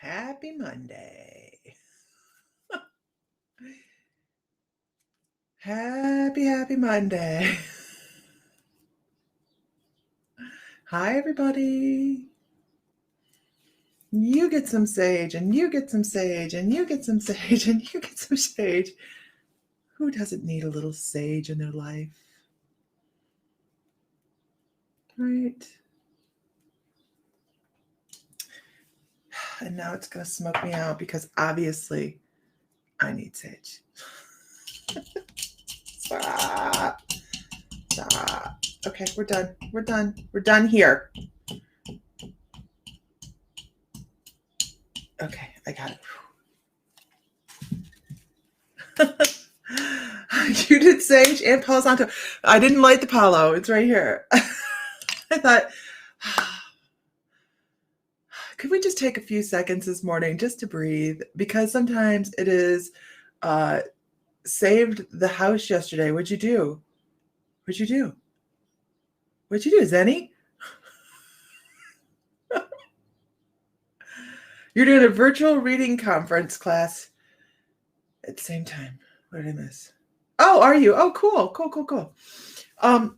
Happy Monday. Happy Monday. Hi, everybody. You get some sage, and you get some sage, and you get some sage, and you get some sage. Who doesn't need a little sage in their life? Right? And now it's going to smoke me out because obviously I need sage. Stop. Stop. Okay, we're done. We're done. We're done here. Okay, I got it. You did sage and Palo Santo. I didn't light the Palo. It's right here. I thought, could we just take a few seconds this morning just to breathe? Because sometimes it is saved the house yesterday. What'd you do? What'd you do? What'd you do, Zenny? You're doing a virtual reading conference class at the same time. What did I miss? Oh, are you? Oh, cool.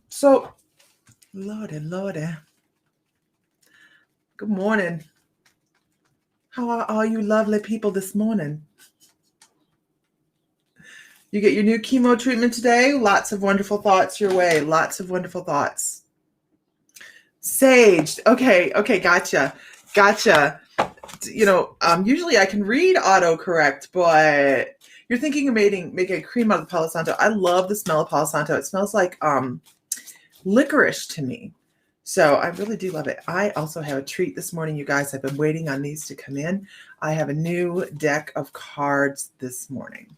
So, Lordy. Good morning. How are all you lovely people this morning? You get your new chemo treatment today. Lots of wonderful thoughts your way. Lots of wonderful thoughts. Sage. Okay, gotcha. Usually I can read autocorrect, but you're thinking of making a cream out of the Palo Santo. I love the smell of Palo Santo. It smells like licorice to me. So I really do love it. I also have a treat this morning, you guys. I've been waiting on these to come in. I have a new deck of cards this morning.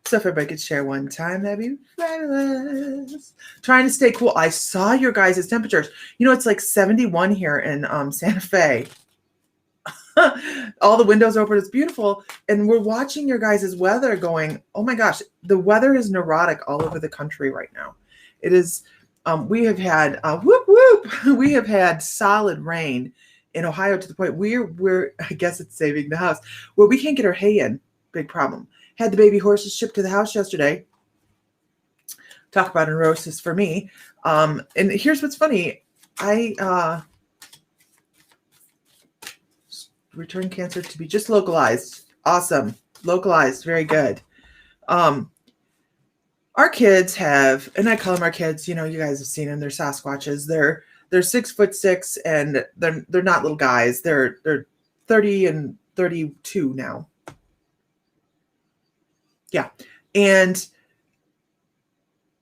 So if everybody could share one time, that'd be fabulous. Trying to stay cool. I saw your guys' temperatures. It's like 71 here in Santa Fe. All the windows open. It's beautiful. And we're watching your guys' weather going, oh my gosh, the weather is neurotic all over the country right now. It is, we have had, we have had solid rain in Ohio to the point we're I guess it's saving the house, where we can't get our hay in. Big problem. Had the baby horses shipped to the house yesterday. Talk about a neurosis for me. And here's what's funny. I return cancer to be just localized. Awesome. Localized. Very good. Our kids have, and I call them our kids, you guys have seen them. They're Sasquatches. They're 6'6", and they're not little guys. They're 30 and 32 now. Yeah. And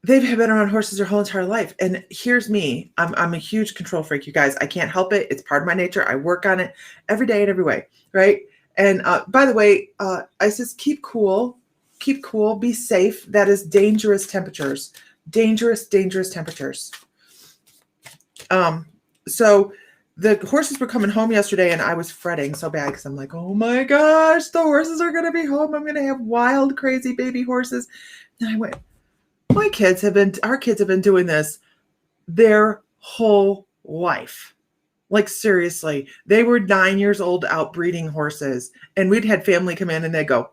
they've been around horses their whole entire life. And here's me. I'm a huge control freak, you guys. I can't help it. It's part of my nature. I work on it every day in every way. Right. And by the way, I says, keep cool, be safe. That is dangerous temperatures, dangerous temperatures. So the horses were coming home yesterday, and I was fretting so bad because I'm like, oh my gosh, the horses are going to be home. I'm going to have wild, crazy baby horses. And I went, our kids have been doing this their whole life. Like, seriously, they were 9 years old out breeding horses, and we'd had family come in and they go,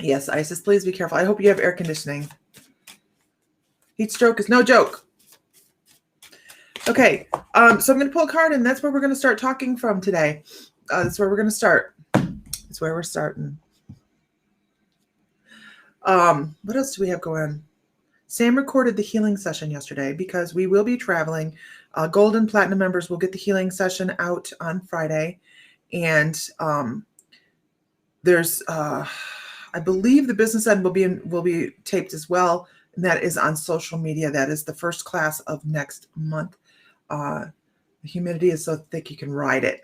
yes, Isis, please be careful. I hope you have air conditioning. Heat stroke is no joke. Okay, so I'm going to pull a card, and that's where we're going to start talking from today. That's where we're going to start. That's where we're starting. What else do we have going on? Sam recorded the healing session yesterday because we will be traveling. Gold and Platinum members will get the healing session out on Friday. And there's, I believe the business end will be taped as well. And that is on social media. That is the first class of next month. The humidity is so thick you can ride it.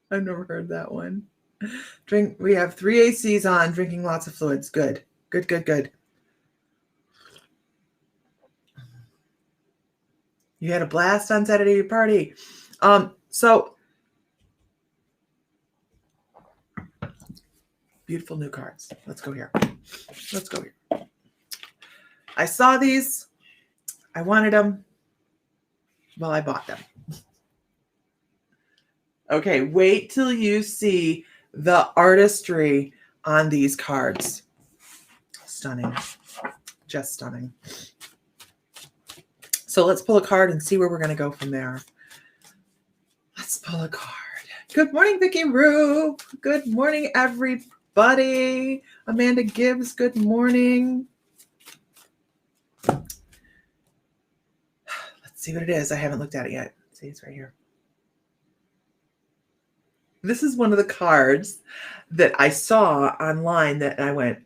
I've never heard that one. We have 3 ACs on, drinking lots of fluids. Good. You had a blast on Saturday at your party. So beautiful new cards. Let's go here. I saw these. I wanted them. Well, I bought them. Okay, wait till you see the artistry on these cards. Stunning. Just stunning. So let's pull a card and see where we're going to go from there. Let's pull a card. Good morning, Vicki Rue. Good morning, everybody. Amanda Gibbs, good morning. Let's see what it is. I haven't looked at it yet. See, it's right here. This is one of the cards that I saw online that I went,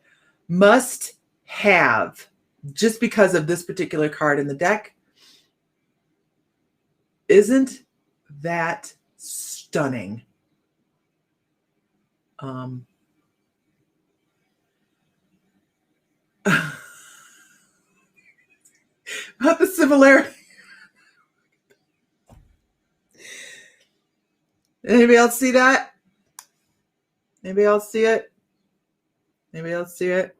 must have, just because of this particular card in the deck. Isn't that stunning? About the similarity. Anybody else see that? Anybody else see it? Anybody else see it?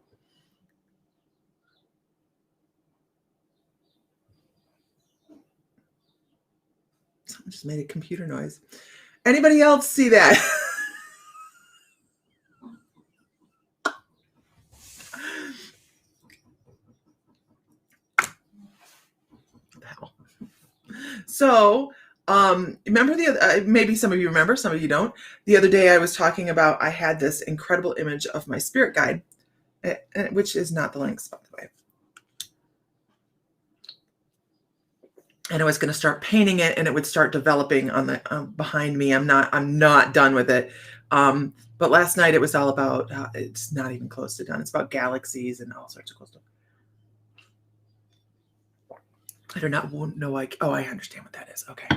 Someone just made a computer noise. Anybody else see that? So, remember the other, maybe some of you remember, some of you don't. The other day I was talking about, I had this incredible image of my spirit guide, which is not the links, by the way. And I was going to start painting it, and it would start developing on the behind me. I'm not done with it. But last night it was all about, it's not even close to done. It's about galaxies and all sorts of cool stuff. I do not know. I understand what that is. Okay.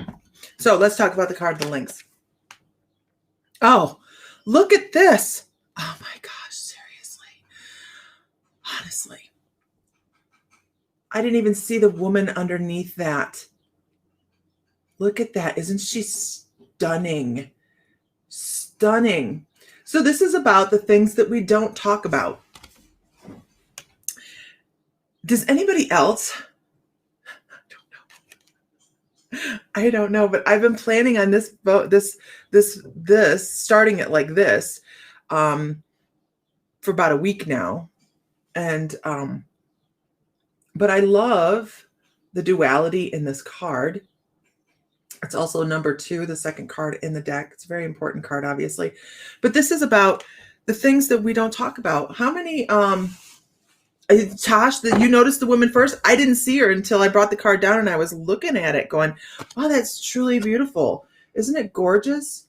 So let's talk about the card, the links. Oh, look at this. Oh my gosh, seriously. Honestly. I didn't even see the woman underneath that. Look at that. Isn't she stunning? Stunning. So this is about the things that we don't talk about. Does anybody else? I don't know, but I've been planning on this starting it like this for about a week now. And but I love the duality in this card. It's also number 2, the second card in the deck. It's a very important card, obviously. But this is about the things that we don't talk about. How many Tosh, that you noticed the woman first? I didn't see her until I brought the card down and I was looking at it going, wow, that's truly beautiful. Isn't it gorgeous?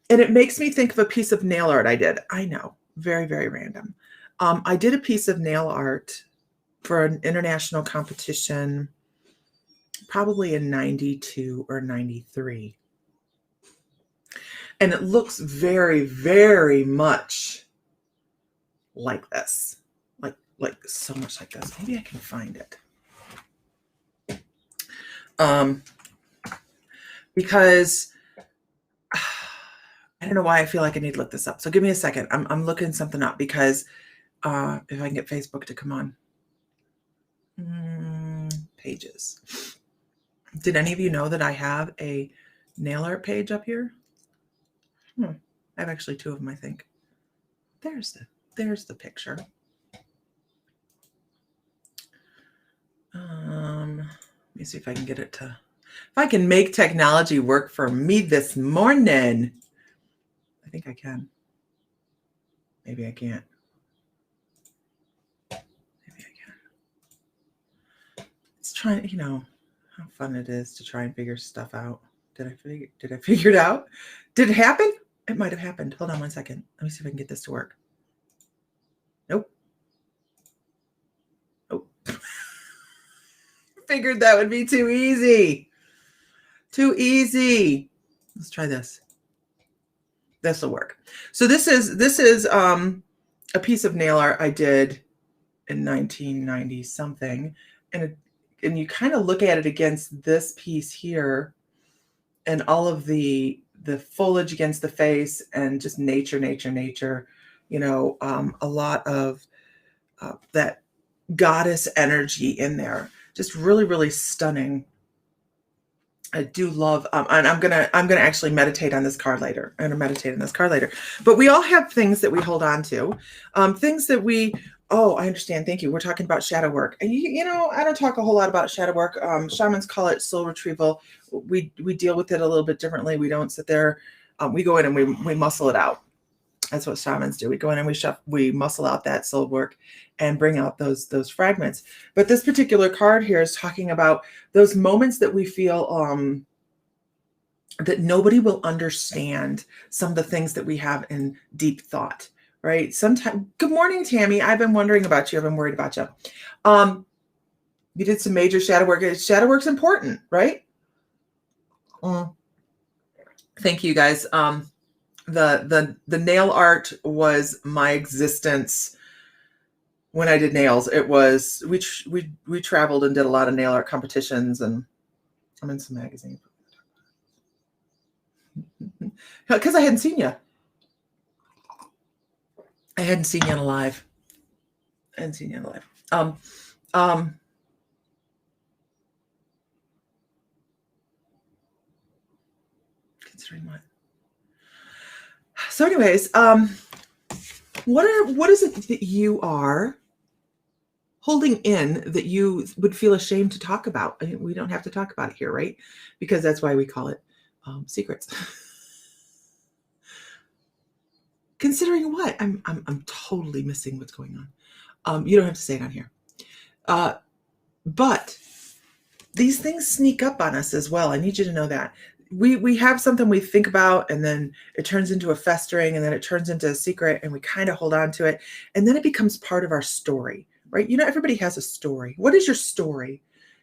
And it makes me think of a piece of nail art I did. I know, very, very random. I did a piece of nail art for an international competition, probably in 92 or 93. And it looks very, very much like this. Like so much like this. Maybe I can find it. Because I don't know why I feel like I need to look this up. So give me a second. I'm looking something up because if I can get Facebook to come on. Pages. Did any of you know that I have a nail art page up here? I have actually 2 of them, I think. There's the picture. Let me see if I can get it to, if I can make technology work for me this morning. I think I can. Maybe I can't. Maybe I can. It's trying, how fun it is to try and figure stuff out. Did I figure it out? Did it happen? It might have happened. Hold on one second. Let me see if I can get this to work. Nope. Figured that would be too easy. Too easy. Let's try this. This will work. So this is a piece of nail art I did in 1990 something, and you kind of look at it against this piece here, and all of the foliage against the face, and just nature. A lot of that goddess energy in there. Just really, really stunning. I do love, and I'm gonna actually meditate on this card later. I'm gonna meditate on this card later. But we all have things that we hold on to, things that we. Oh, I understand. Thank you. We're talking about shadow work, and I don't talk a whole lot about shadow work. Shamans call it soul retrieval. We deal with it a little bit differently. We don't sit there. We go in and we muscle it out. That's what shamans do. We go in and we muscle out that soul work and bring out those fragments. But this particular card here is talking about those moments that we feel that nobody will understand some of the things that we have in deep thought, right? Sometimes, good morning, Tammy. I've been wondering about you. I've been worried about you. You did some major shadow work. Shadow work's important, right? Thank you, guys. The nail art was my existence when I did nails. It was we traveled and did a lot of nail art competitions, and I'm in some magazines because I hadn't seen you. I hadn't seen you alive. I hadn't seen you alive. Considering what? So anyways, what is it that you are holding in that you would feel ashamed to talk about? I mean, we don't have to talk about it here, right? Because that's why we call it secrets. Considering what? I'm totally missing what's going on. You don't have to say it on here. But these things sneak up on us as well. I need you to know that. We have something we think about, and then it turns into a festering, and then it turns into a secret, and we kind of hold on to it, and then it becomes part of our story, right? Everybody has a story. What is your story?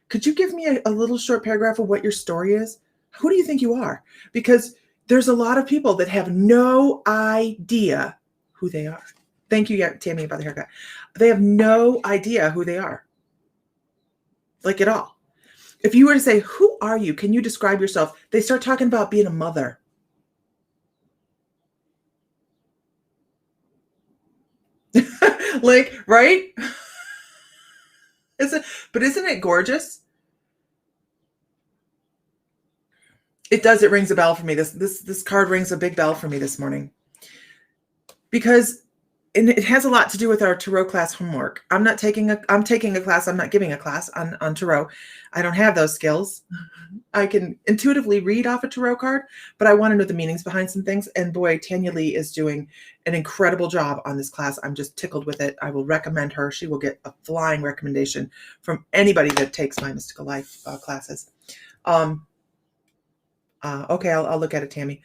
Could you give me a little short paragraph of what your story is? Who do you think you are? Because there's a lot of people that have no idea who they are. Thank you, Tammy, about the haircut. They have no idea who they are, like at all. If you were to say, who are you? Can you describe yourself? They start talking about being a mother. Like, right? But isn't it gorgeous? It does. It rings a bell for me. This card rings a big bell for me this morning. Because it has a lot to do with our tarot class homework. I'm taking a class. I'm not giving a class on tarot. I don't have those skills. I can intuitively read off a tarot card, but I want to know the meanings behind some things. And boy, Tanya Lee is doing an incredible job on this class. I'm just tickled with it. I will recommend her. She will get a flying recommendation from anybody that takes my Mystical Life classes. Okay, I'll look at it, Tammy.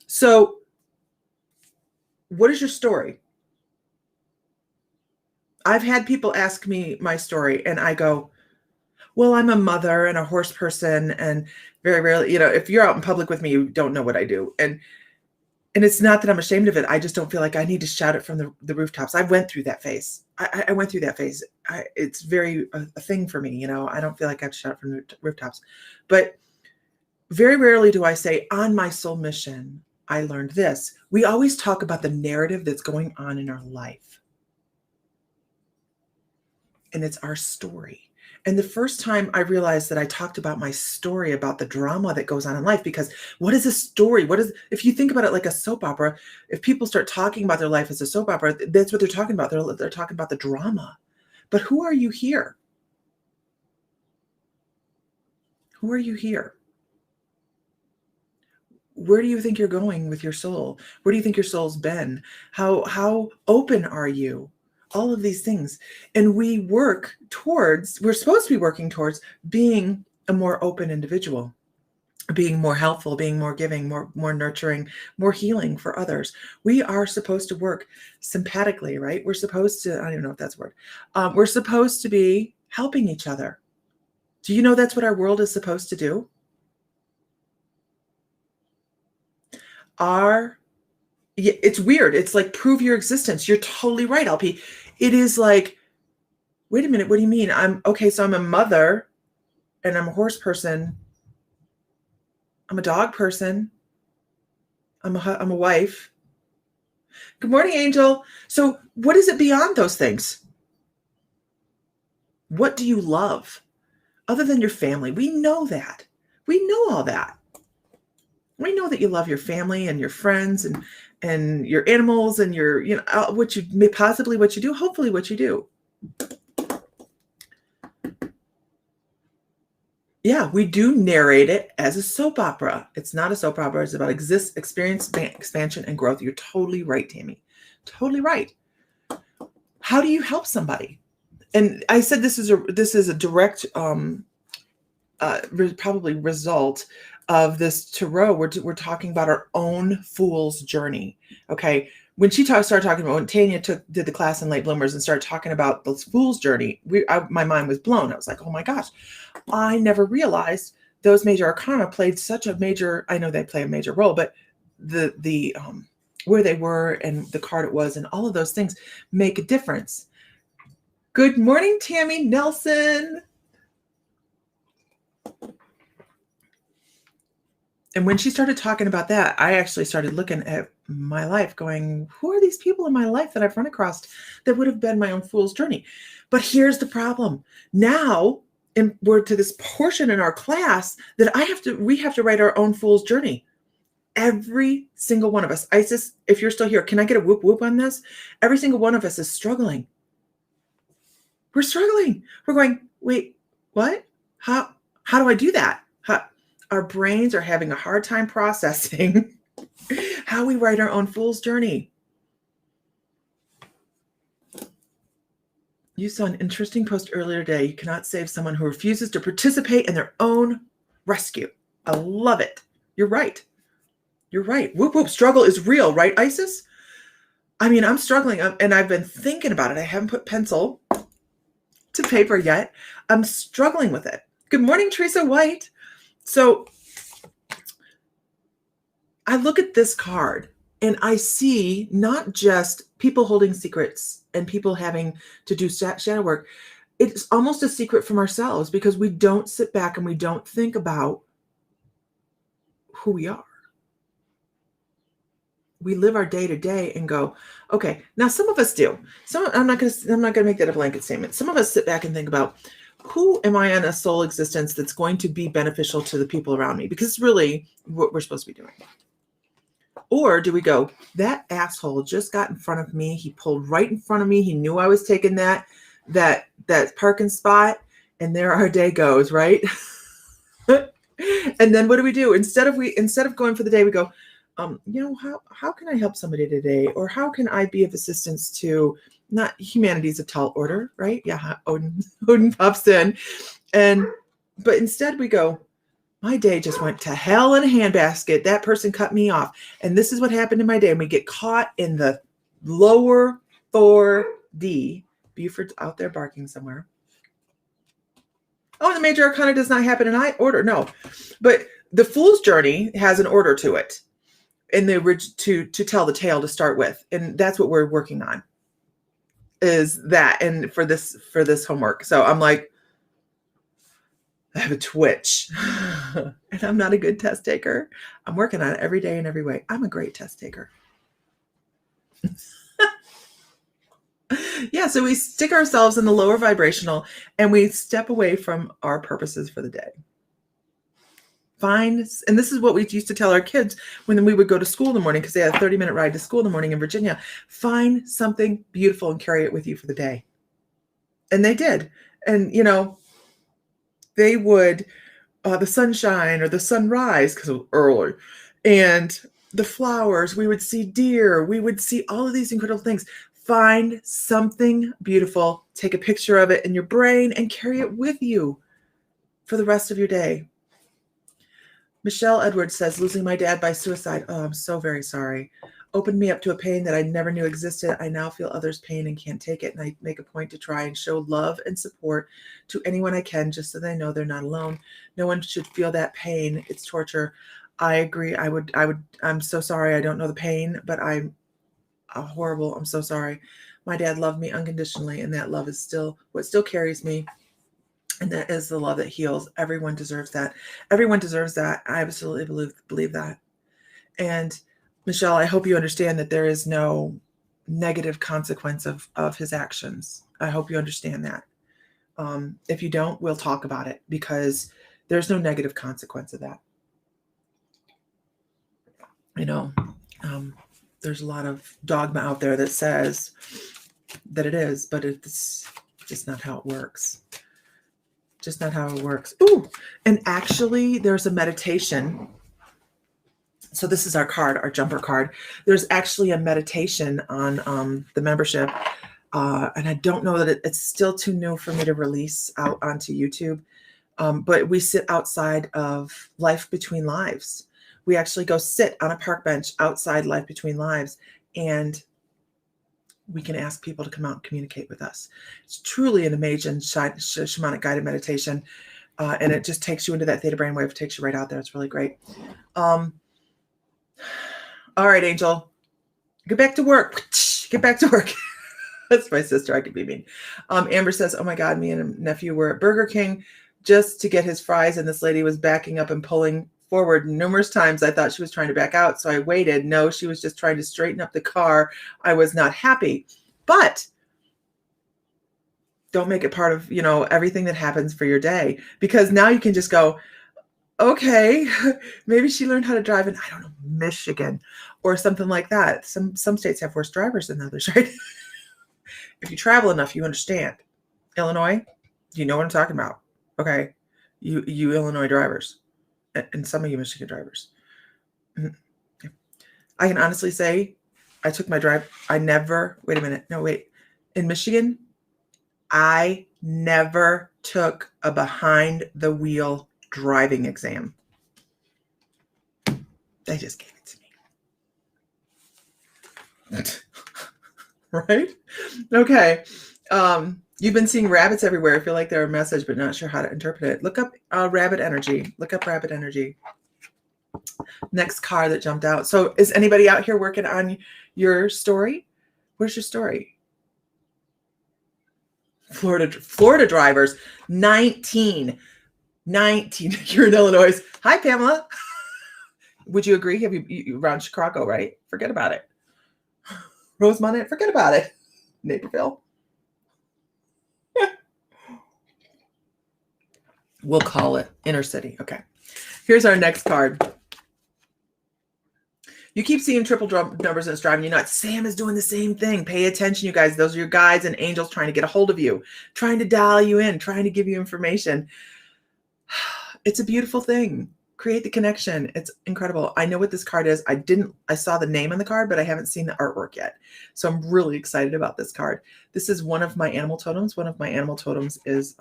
So what is your story? I've had people ask me my story, and I go, well, I'm a mother and a horse person, and very rarely, if you're out in public with me, you don't know what I do. And it's not that I'm ashamed of it. I just don't feel like I need to shout it from the rooftops. I went through that phase. I went through that phase. It's very a thing for me. I don't feel like I have to shout it from the rooftops. But very rarely do I say, on my soul mission, I learned this. We always talk about the narrative that's going on in our life. And it's our story. And the first time I realized that I talked about my story, about the drama that goes on in life, because what is a story? If you think about it like a soap opera, if people start talking about their life as a soap opera, that's what they're talking about. They're talking about the drama. But who are you here? Who are you here? Where do you think you're going with your soul? Where do you think your soul's been? How open are you? All of these things. And we're supposed to be working towards being a more open individual, being more helpful, being more giving, more nurturing, more healing for others. We are supposed to work sympathetically, right? We're supposed to, I don't even know if that's a word. We're supposed to be helping each other. Do you know that's what our world is supposed to do? It's weird. It's like, prove your existence. You're totally right, LP. It is like, wait a minute, what do you mean? So I'm a mother, and I'm a horse person. I'm a dog person. I'm a wife. Good morning, Angel. So what is it beyond those things? What do you love other than your family? We know that. We know all that. We know that you love your family and your friends and your animals and your, what you may possibly what you do, hopefully what you do. Yeah, we do narrate it as a soap opera. It's not a soap opera. It's about experience, expansion, and growth. You're totally right, Tammy. Totally right. How do you help somebody? And I said this is a direct probably result of this tarot. We're talking about our own fool's journey. Okay. When she started talking about, when Tanya did the class in Late Bloomers and started talking about the fool's journey, my mind was blown. I was like, oh my gosh, I never realized those major arcana played such a major, I know they play a major role, but the where they were and the card it was and all of those things make a difference. Good morning, Tammy Nelson. And when she started talking about that, I actually started looking at my life going, who are these people in my life that I've run across that would have been my own fool's journey? But here's the problem. Now, we're to this portion in our class that we have to write our own fool's journey. Every single one of us. Isis, if you're still here, can I get a whoop whoop on this? Every single one of us is struggling. We're struggling. We're going, wait, what? How do I do that? Our brains are having a hard time processing how we write our own fool's journey. You saw an interesting post earlier today. You cannot save someone who refuses to participate in their own rescue. I love it. You're right. You're right. Whoop, whoop. Struggle is real, right, Isis? I mean, I'm struggling, and I've been thinking about it. I haven't put pencil to paper yet. I'm struggling with it. Good morning, Teresa White. So I look at this card and I see not just people holding secrets and people having to do shadow work. It's almost a secret from ourselves because we don't sit back and we don't think about who we are. We live our day to day and go, okay, now some of us do. I'm not going to make that a blanket statement. Some of us sit back and think about, who am I in a soul existence that's going to be beneficial to the people around me? Because it's really what we're supposed to be doing. Or do we go, that asshole just got in front of me. He pulled right in front of me. He knew I was taking that parking spot, and there our day goes, right? And then what do? Instead of going for the day, we go, how can I help somebody today? Or how can I be of assistance to, not humanity's a tall order, right? Yeah, Odin pops in. But instead we go, my day just went to hell in a handbasket. That person cut me off. And this is what happened in my day. And we get caught in the lower 4D. Buford's out there barking somewhere. Oh, the major arcana does not happen in order. No. But the fool's journey has an order to it. And to tell the tale to start with. And that's what we're working on. Is that, and for this homework. So I'm like, I have a twitch and I'm not a good test taker. I'm working on it every day in every way. I'm a great test taker. Yeah. So we stick ourselves in the lower vibrational and we step away from our purposes for the day. And this is what we used to tell our kids when we would go to school in the morning, because they had a 30-minute ride to school in the morning in Virginia. Find something beautiful and carry it with you for the day. And they did. And, they would, the sunshine or the sunrise, because it was early, and the flowers, we would see deer, we would see all of these incredible things. Find something beautiful, take a picture of it in your brain and carry it with you for the rest of your day. Michelle Edwards says, losing my dad by suicide. Oh, I'm so very sorry. Opened me up to a pain that I never knew existed. I now feel others' pain and can't take it. And I make a point to try and show love and support to anyone I can, just so they know they're not alone. No one should feel that pain. It's torture. I agree. I'm so sorry. I don't know the pain, but I'm horrible. I'm so sorry. My dad loved me unconditionally. And that love is still what still carries me. And that is the love that heals. Everyone deserves that. Everyone deserves that. I absolutely believe that. And Michelle, I hope you understand that there is no negative consequence of his actions. I hope you understand that. If you don't, we'll talk about it, because There's no negative consequence of that. You know, there's a lot of dogma out there that says that it is, but it's just not how it works. Just not how it works. Ooh, and actually there's a meditation. So this is our card, our jumper card. There's actually a meditation on the membership. And I don't know that it's still too new for me to release out onto YouTube. But we sit outside of Life Between Lives. We actually go sit on a park bench outside Life Between Lives, and we can ask people to come out and communicate with us. It's truly an amazing shamanic guided meditation. And it just takes you into that theta brainwave, takes you right out there. It's really great. All right, Angel, get back to work. Get back to work. That's my sister. I could be mean. Amber says, oh my God, me and a nephew were at Burger King just to get his fries, and this lady was backing up and pulling forward numerous times. I thought she was trying to back out, so I waited. No, she was just trying to straighten up the car. I was not happy. But don't make it part of, everything that happens for your day, because now you can just go, okay, maybe she learned how to drive in, I don't know, Michigan or something like that. Some states have worse drivers than others, right? If you travel enough, you understand. Illinois, you know what I'm talking about. Okay. You Illinois drivers and some of you Michigan drivers. I can honestly say I took my drive. In Michigan, I never took a behind the wheel driving exam. They just gave it to me. Right? Okay. You've been seeing rabbits everywhere. I feel like they're a message, but not sure how to interpret it. Look up rabbit energy. Look up rabbit energy. Next card that jumped out. So is anybody out here working on your story? Where's your story? Florida drivers, 19. You're in Illinois. Hi, Pamela. Would you agree? Have you around Chicago, right? Forget about it. Rosemont, forget about it. Naperville. We'll call it inner city. Okay. Here's our next card. You keep seeing triple numbers and it's driving you nuts. Sam is doing the same thing. Pay attention, you guys. Those are your guides and angels trying to get a hold of you, trying to dial you in, trying to give you information. It's a beautiful thing. Create the connection. It's incredible. I know what this card is. I saw the name on the card, but I haven't seen the artwork yet. So I'm really excited about this card. This is one of my animal totems. One of my animal totems is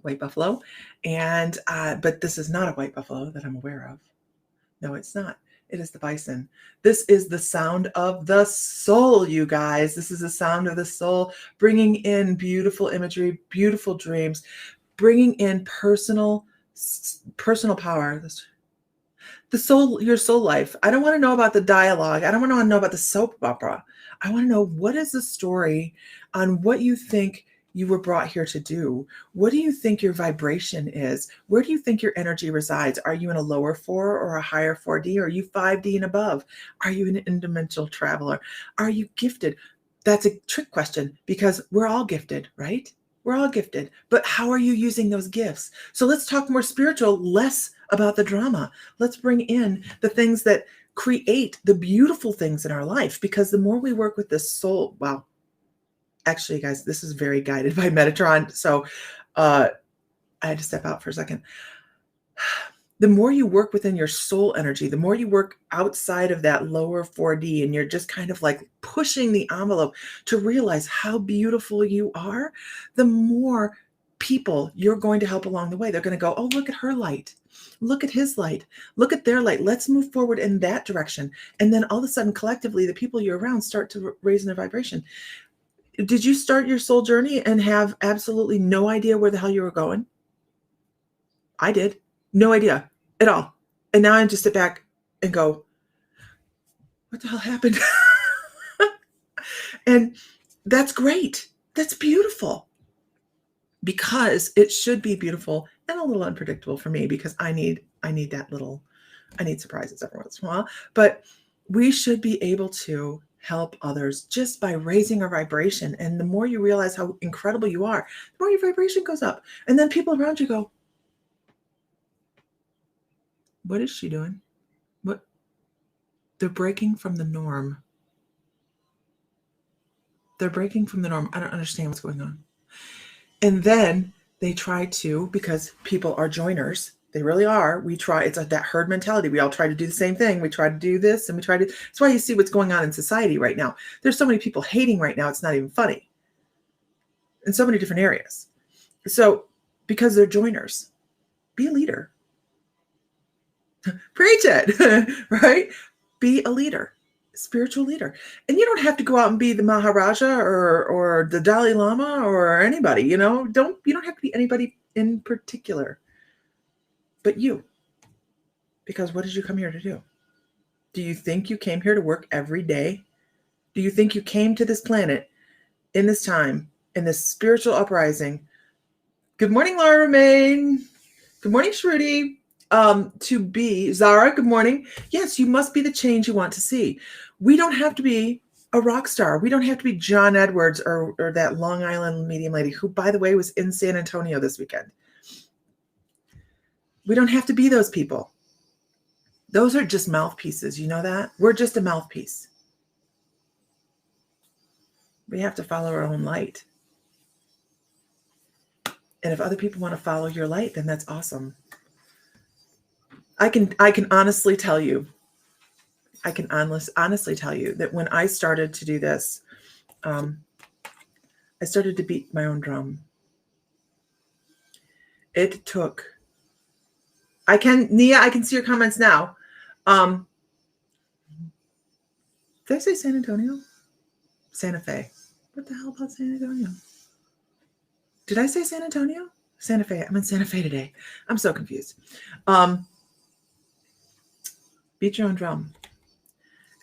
white buffalo. And, but this is not a white buffalo that I'm aware of. No, it's not. It is the bison. This is the sound of the soul, you guys. This is the sound of the soul, bringing in beautiful imagery, beautiful dreams, bringing in personal power. The soul, your soul life. I don't want to know about the dialogue. I don't want to know about the soap opera. I want to know, what is the story on what you think you were brought here to do? What do you think your vibration is? Where do you think your energy resides? Are you in a lower 4 or a higher 4D? Or are you 5D and above? Are you an interdimensional traveler? Are you gifted? That's a trick question, because we're all gifted, right? We're all gifted, but how are you using those gifts? So let's talk more spiritual, less about the drama. Let's bring in the things that create the beautiful things in our life, because the more we work with the soul, wow. Actually, guys, this is very guided by Metatron. So I had to step out for a second. The more you work within your soul energy, the more you work outside of that lower 4D, and you're just kind of like pushing the envelope to realize how beautiful you are, the more people you're going to help along the way. They're going to go, oh, look at her light. Look at his light. Look at their light. Let's move forward in that direction. And then all of a sudden, collectively, the people you're around start to raise their vibration. Did you start your soul journey and have absolutely no idea where the hell you were going? I did. No idea at all. And now I just sit back and go, what the hell happened? And that's great. That's beautiful. Because it should be beautiful and a little unpredictable for me, because I need surprises every once in a while. But we should be able to help others just by raising our vibration. And the more you realize how incredible you are, the more your vibration goes up. And then people around you go, What is she doing? What? They're breaking from the norm. They're breaking from the norm. I don't understand what's going on. And then they try to, because people are joiners. They really are. We try, it's that herd mentality. We all try to do the same thing. We try to do this and we try to, that's why you see what's going on in society right now. There's so many people hating right now. It's not even funny in so many different areas. So because they're joiners, be a leader. Preach it, right? Be a leader, spiritual leader. And you don't have to go out and be the Maharaja or the Dalai Lama or anybody, you don't have to be anybody in particular, but you. Because what did you come here to do? Do you think you came here to work every day? Do you think you came to this planet in this time, in this spiritual uprising? Good morning, Laura Remain. Good morning, Shruti. To be Zara, good morning. Yes, you must be the change you want to see. We don't have to be a rock star. We don't have to be John Edwards or that Long Island medium lady who, by the way, was in San Antonio this weekend. We don't have to be those people. Those are just mouthpieces. You know that? We're just a mouthpiece. We have to follow our own light. And if other people want to follow your light, then that's awesome. I can honestly tell you, honestly tell you that when I started to do this, I started to beat my own drum. It took, Nia, I can see your comments now. Did I say San Antonio? Santa Fe. What the hell about San Antonio? Did I say San Antonio? Santa Fe. I'm in Santa Fe today. I'm so confused. Beat your own drum.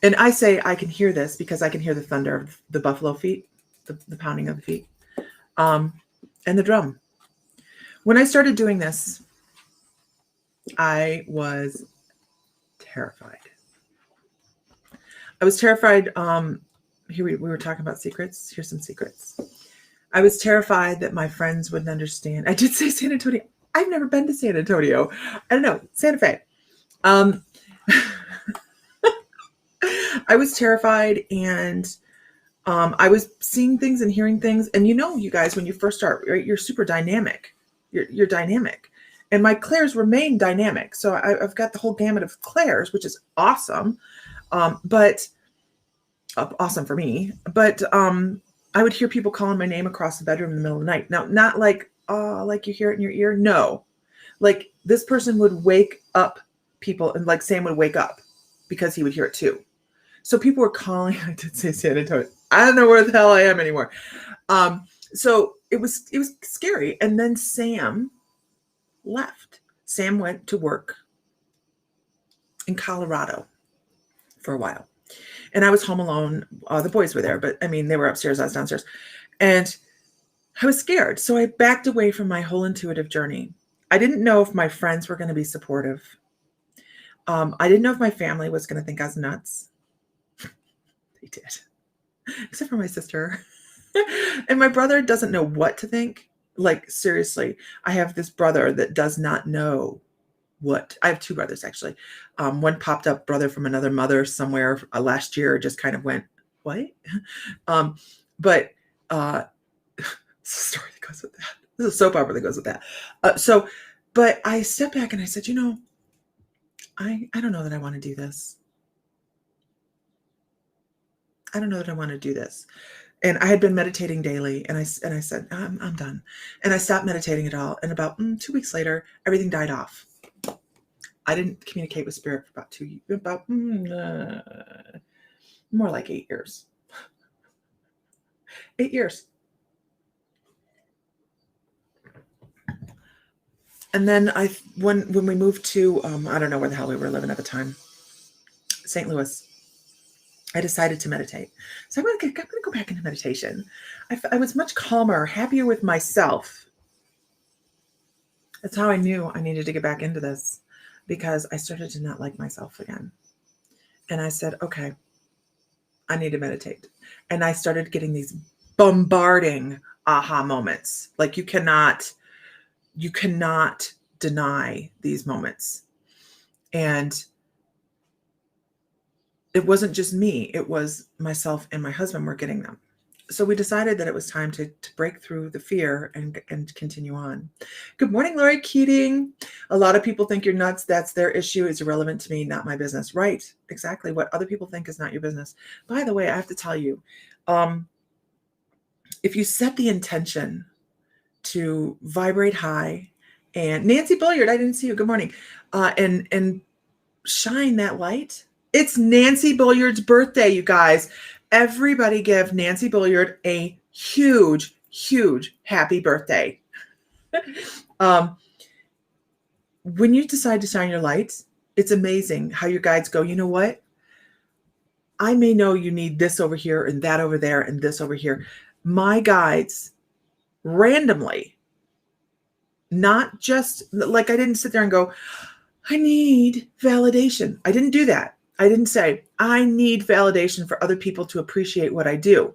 And I say I can hear this because I can hear the thunder of the buffalo feet, the pounding of the feet, and the drum. When I started doing this, I was terrified. I was terrified. Here we were talking about secrets. Here's some secrets. I was terrified that my friends wouldn't understand. I did say San Antonio. I've never been to San Antonio. I don't know. Santa Fe. I was terrified, and I was seeing things and hearing things. And you guys, when you first start, right, you're super dynamic. You're dynamic. And my clairs remain dynamic. So I've got the whole gamut of clairs, which is awesome. But awesome for me. But I would hear people calling my name across the bedroom in the middle of the night. Now, not like, oh, like you hear it in your ear. No, like this person would wake up people, and like Sam would wake up because he would hear it too. So people were calling. I did say San Antonio. I don't know where the hell I am anymore. So it was scary. And then Sam left. Sam went to work in Colorado for a while. And I was home alone. The boys were there, but I mean, they were upstairs, I was downstairs. And I was scared. So I backed away from my whole intuitive journey. I didn't know if my friends were going to be supportive. I didn't know if my family was going to think I was nuts. They did, except for my sister. And my brother doesn't know what to think. Like, seriously, I have this brother that does not know what. I have two brothers, actually. One popped up brother from another mother somewhere last year, just kind of went, what? But it's a story that goes with that. There's a soap opera that goes with that. But I stepped back and I said, I don't know that I want to do this. I don't know that I want to do this. And I had been meditating daily, and I said, I'm done. And I stopped meditating at all. And about 2 weeks later, everything died off. I didn't communicate with spirit for about more like 8 years. 8 years. And then when we moved to, I don't know where the hell we were living at the time, St. Louis, I decided to meditate. So I'm going to go back into meditation. I was much calmer, happier with myself. That's how I knew I needed to get back into this, because I started to not like myself again. And I said, okay, I need to meditate. And I started getting these bombarding aha moments. Like you cannot deny these moments. And it wasn't just me, it was myself and my husband were getting them. So we decided that it was time to break through the fear and continue on. Good morning, Lori Keating. A lot of people think you're nuts. That's their issue. It's irrelevant to me, not my business. Right. Exactly. What other people think is not your business. By the way, I have to tell you, if you set the intention to vibrate high, and Nancy Billiard, I didn't see you. Good morning. And shine that light. It's Nancy Billiard's birthday, you guys. Everybody give Nancy Billiard a huge, huge happy birthday. When you decide to shine your lights, it's amazing how your guides go, you know what? I may know you need this over here and that over there and this over here. My guides randomly, not just like I didn't sit there and go, I need validation. I didn't do that. I didn't say, I need validation for other people to appreciate what I do.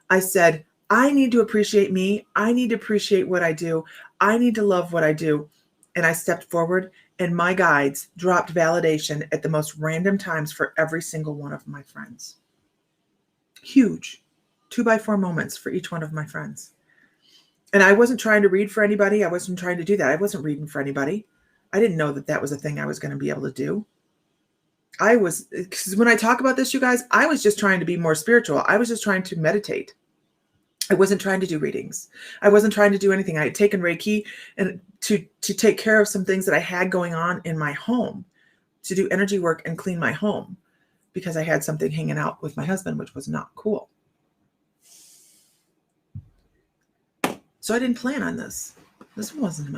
I said, I need to appreciate me. I need to appreciate what I do. I need to love what I do. And I stepped forward, and my guides dropped validation at the most random times for every single one of my friends. Huge 2x4 moments for each one of my friends. And I wasn't trying to read for anybody. I wasn't trying to do that. I wasn't reading for anybody. I didn't know that that was a thing I was going to be able to do. Because when I talk about this, you guys, I was just trying to be more spiritual. I was just trying to meditate. I wasn't trying to do readings. I wasn't trying to do anything. I had taken Reiki and to take care of some things that I had going on in my home, to do energy work and clean my home, because I had something hanging out with my husband, which was not cool. So I didn't plan on this. This wasn't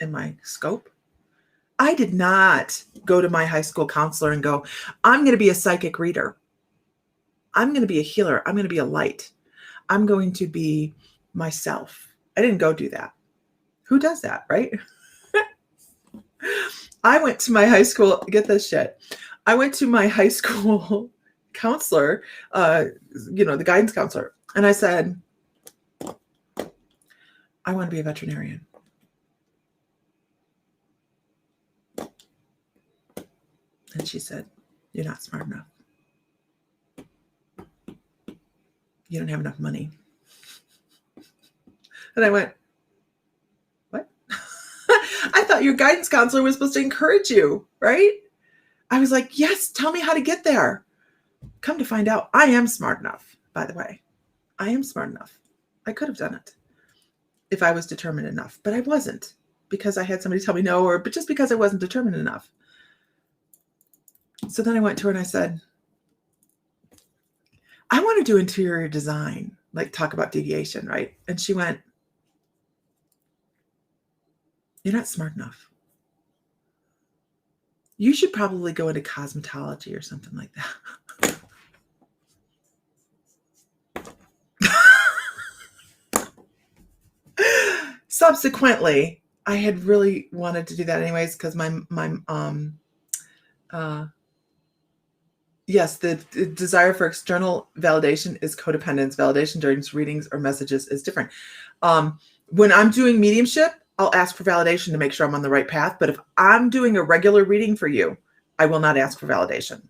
in my scope. I did not go to my high school counselor and go, I'm going to be a psychic reader. I'm going to be a healer. I'm going to be a light. I'm going to be myself. I didn't go do that. Who does that, right? I went to my high school, get this shit. I went to my high school counselor, the guidance counselor, and I said, I want to be a veterinarian. And she said, you're not smart enough. You don't have enough money. And I went, what? I thought your guidance counselor was supposed to encourage you, right? I was like, yes, tell me how to get there. Come to find out, I am smart enough, by the way. I am smart enough. I could have done it if I was determined enough, but I wasn't, because I had somebody tell me no, but just because I wasn't determined enough. So then I went to her and I said, I want to do interior design, like talk about deviation, right? And she went, you're not smart enough. You should probably go into cosmetology or something like that. Subsequently, I had really wanted to do that anyways, because yes, the desire for external validation is codependence. Validation during readings or messages is different. When I'm doing mediumship, I'll ask for validation to make sure I'm on the right path. But if I'm doing a regular reading for you, I will not ask for validation,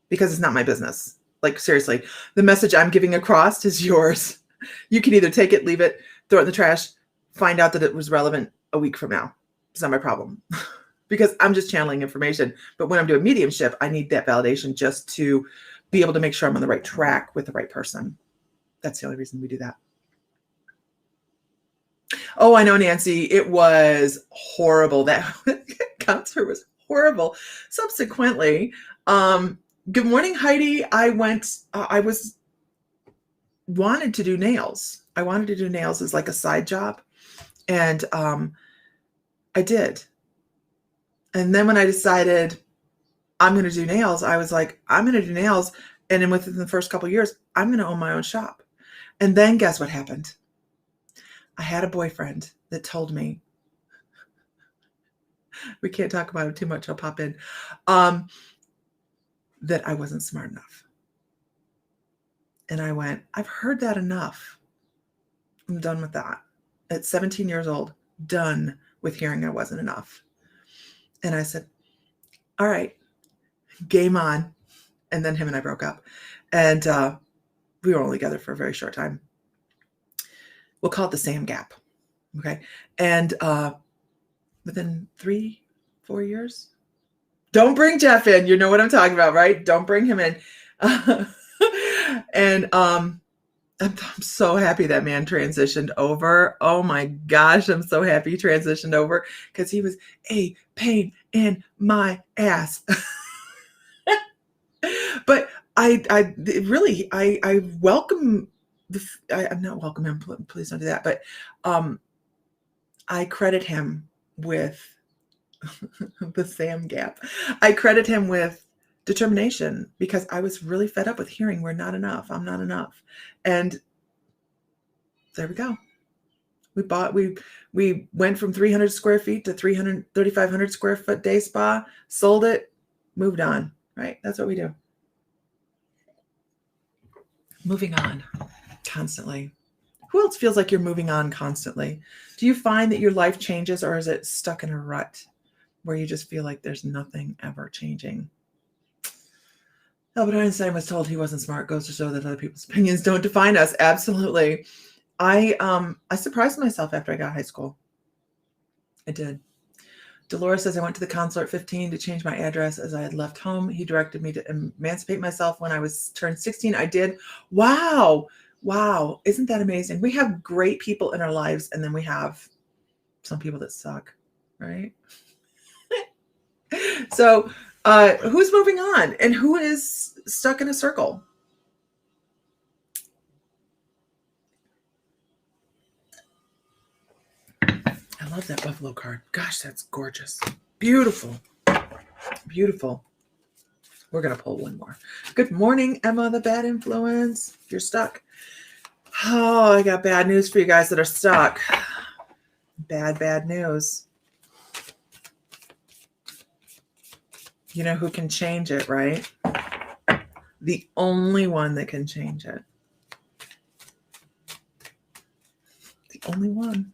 because it's not my business. Like, seriously, the message I'm giving across is yours. You can either take it, leave it, throw it in the trash, find out that it was relevant a week from now. It's not my problem. Because I'm just channeling information. But when I'm doing mediumship, I need that validation just to be able to make sure I'm on the right track with the right person. That's the only reason we do that. Oh, I know, Nancy. It was horrible. That counselor was horrible. Subsequently, good morning, Heidi. I wanted to do nails. I wanted to do nails as like a side job. And I did. And then when I decided I'm going to do nails, I was like, I'm going to do nails. And then within the first couple of years, I'm going to own my own shop. And then guess what happened? I had a boyfriend that told me, we can't talk about it too much, I'll pop in, that I wasn't smart enough. And I went, I've heard that enough. I'm done with that. At 17 years old, done with hearing I wasn't enough. And I said, all right, game on. And then him and I broke up. And we were only together for a very short time. We'll call it the Sam gap. Okay. And within 3-4 years, don't bring Jeff in. You know what I'm talking about, right? Don't bring him in. And I'm so happy that man transitioned over. Oh my gosh, I'm so happy he transitioned over because he was a pain in my ass. But I really welcome I'm not welcome him. Please don't do that. But I credit him with the Sam gap. I credit him with determination because I was really fed up with hearing we're not enough. I'm not enough. And there we go. We went from 300 square feet to 3,500 square foot day spa, sold it, moved on, right? That's what we do. Moving on constantly. Who else feels like you're moving on constantly? Do you find that your life changes, or is it stuck in a rut where you just feel like there's nothing ever changing? Albert Einstein was told he wasn't smart. Goes to show that other people's opinions don't define us. Absolutely. I surprised myself after I got high school. I did. Dolores says, I went to the counselor at 15 to change my address as I had left home. He directed me to emancipate myself when I was turned 16. I did. Wow. Isn't that amazing? We have great people in our lives, and then we have some people that suck, right? So who's moving on and who is stuck in a circle? I love that buffalo card. Gosh, that's gorgeous. Beautiful. Beautiful. We're going to pull one more. Good morning, Emma, the bad influence. If you're stuck. Oh, I got bad news for you guys that are stuck. Bad news. You know who can change it, right? The only one that can change it. The only one.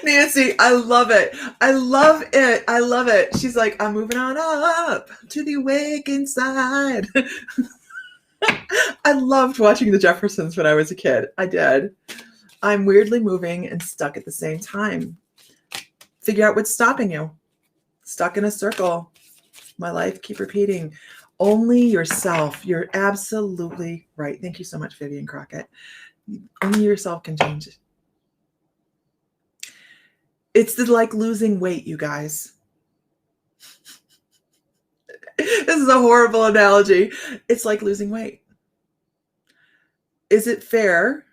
Nancy, I love it. I love it. She's like, I'm moving on up to the awakened side. I loved watching the Jeffersons when I was a kid. I did. I'm weirdly moving and stuck at the same time. Figure out what's stopping you. Stuck in a circle. My life, keep repeating. Only yourself. You're absolutely right. Thank you so much, Vivian Crockett. Only yourself can change it. It's like losing weight, you guys. This is a horrible analogy. It's like losing weight. Is it fair?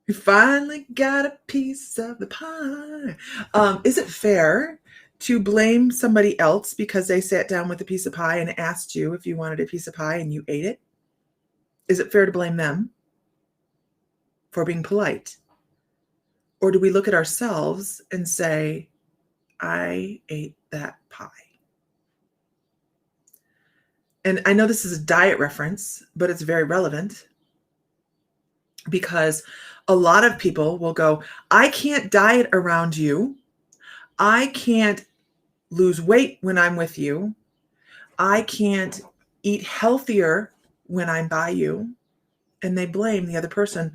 You finally got a piece of the pie. Is it fair to blame somebody else because they sat down with a piece of pie and asked you if you wanted a piece of pie and you ate it? Is it fair to blame them for being polite? Or do we look at ourselves and say, I ate that pie? And I know this is a diet reference, but it's very relevant because a lot of people will go, I can't diet around you. I can't lose weight when I'm with you. I can't eat healthier when I'm by you. And they blame the other person.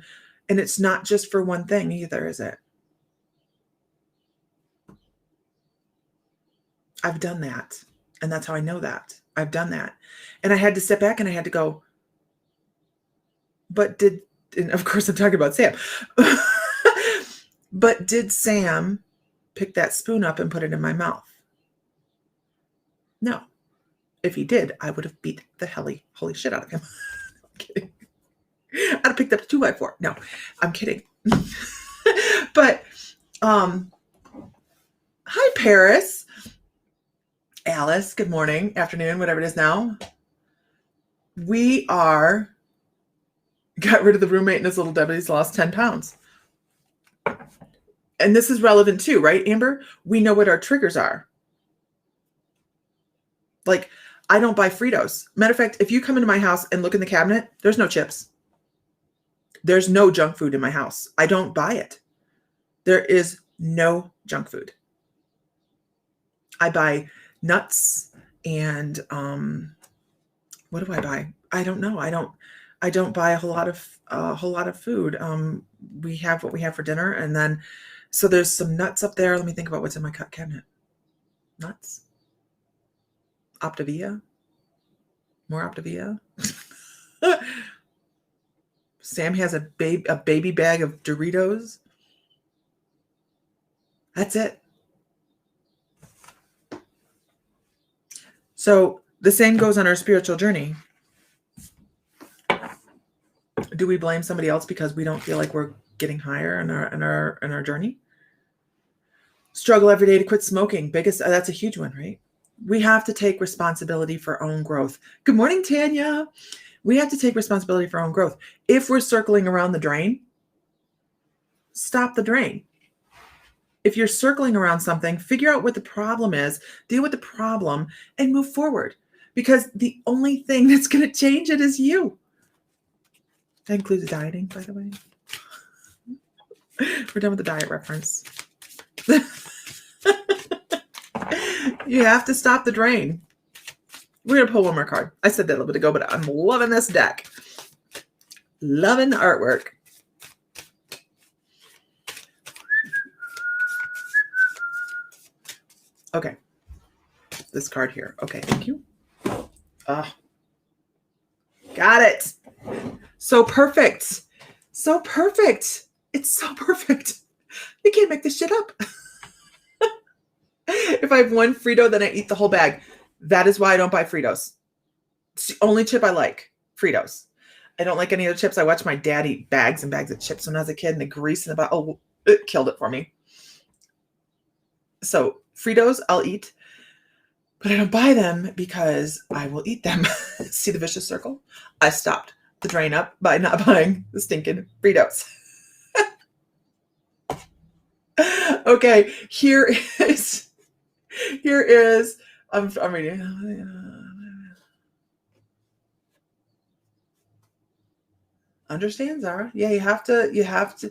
And it's not just for one thing either, is it? I've done that. And that's how I know that. I've done that. And I had to step back and I had to go, and of course I'm talking about Sam, but did Sam pick that spoon up and put it in my mouth? No. If he did, I would have beat the holy shit out of him. I'm kidding. I'd have picked up the 2x4. No, I'm kidding. But, hi, Paris. Alice, good morning, afternoon, whatever it is now. We got rid of the roommate and his little Debbie's lost 10 pounds. And this is relevant too, right, Amber? We know what our triggers are. Like, I don't buy Fritos. Matter of fact, if you come into my house and look in the cabinet, there's no chips. There's no junk food in my house. I don't buy it. There is No junk food. I buy nuts and what do I buy? I don't know. I don't buy a whole lot of food. We have what we have for dinner, and then so there's some nuts up there. Let me think about what's in my cabinet. Nuts. Optavia. More Optavia. Sam has a baby bag of Doritos. That's it. So the same goes on our spiritual journey. Do we blame somebody else because we don't feel like we're getting higher in our journey? Struggle every day to quit smoking. That's a huge one, right? We have to take responsibility for our own growth. Good morning, Tanya. We have to take responsibility for our own growth. If we're circling around the drain, stop the drain. If you're circling around something, figure out what the problem is, deal with the problem, and move forward. Because the only thing that's going to change it is you. That includes dieting, by the way. We're done with the diet reference. You have to stop the drain. We're going to pull one more card. I said that a little bit ago, but I'm loving this deck. Loving the artwork. Okay. This card here. Okay, thank you. Got it. So perfect. So perfect. It's so perfect. You can't make this shit up. If I have one Frito, then I eat the whole bag. That is why I don't buy Fritos. It's the only chip I like. Fritos. I don't like any other chips. I watched my dad eat bags and bags of chips when I was a kid, and the grease in the bottle, it killed it for me. So Fritos, I'll eat, but I don't buy them because I will eat them. See the vicious circle? I stopped the drain up by not buying the stinking Fritos. Okay, here is, I'm reading. Understand, Zara? Yeah, you have to,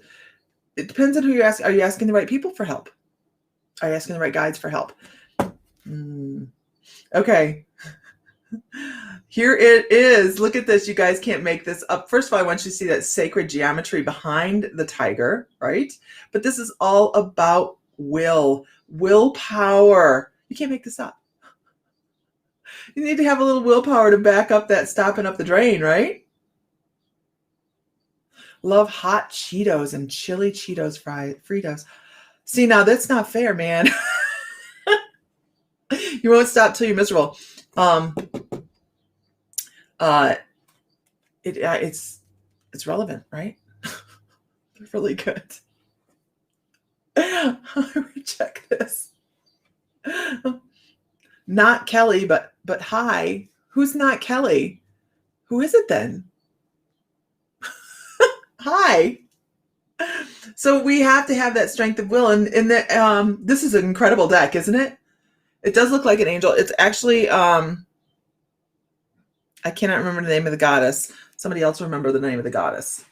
it depends on who you're asking. Are you asking the right people for help? Are you asking the right guides for help? Okay. Here it is. Look at this. You guys can't make this up. First of all, I want you to see that sacred geometry behind the tiger, right? But this is all about willpower. You can't make this up. You need to have a little willpower to back up that stopping up the drain, right? Love hot Cheetos and chili Cheetos Fritos. See, now that's not fair, man. You won't stop till you're miserable. It's relevant, right? They're really good. I reject this. Not Kelly, but hi. Who's not Kelly? Who is it then? Hi. So we have to have that strength of will, and this is an incredible deck, isn't it? It does look like an angel. It's actually I cannot remember the name of the goddess. Somebody else remember the name of the goddess.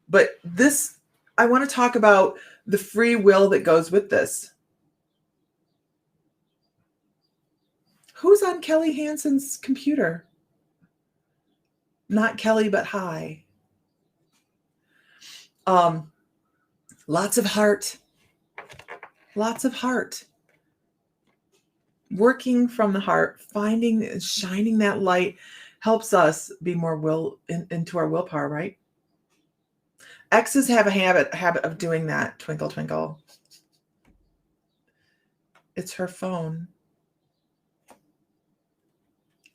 But this, I want to talk about the free will that goes with this. Who's on Kelly Hansen's computer? Not Kelly, but hi. Lots of heart. Lots of heart. Working from the heart, shining that light helps us be more into our willpower, right? Exes have a habit of doing that. Twinkle, twinkle. It's her phone.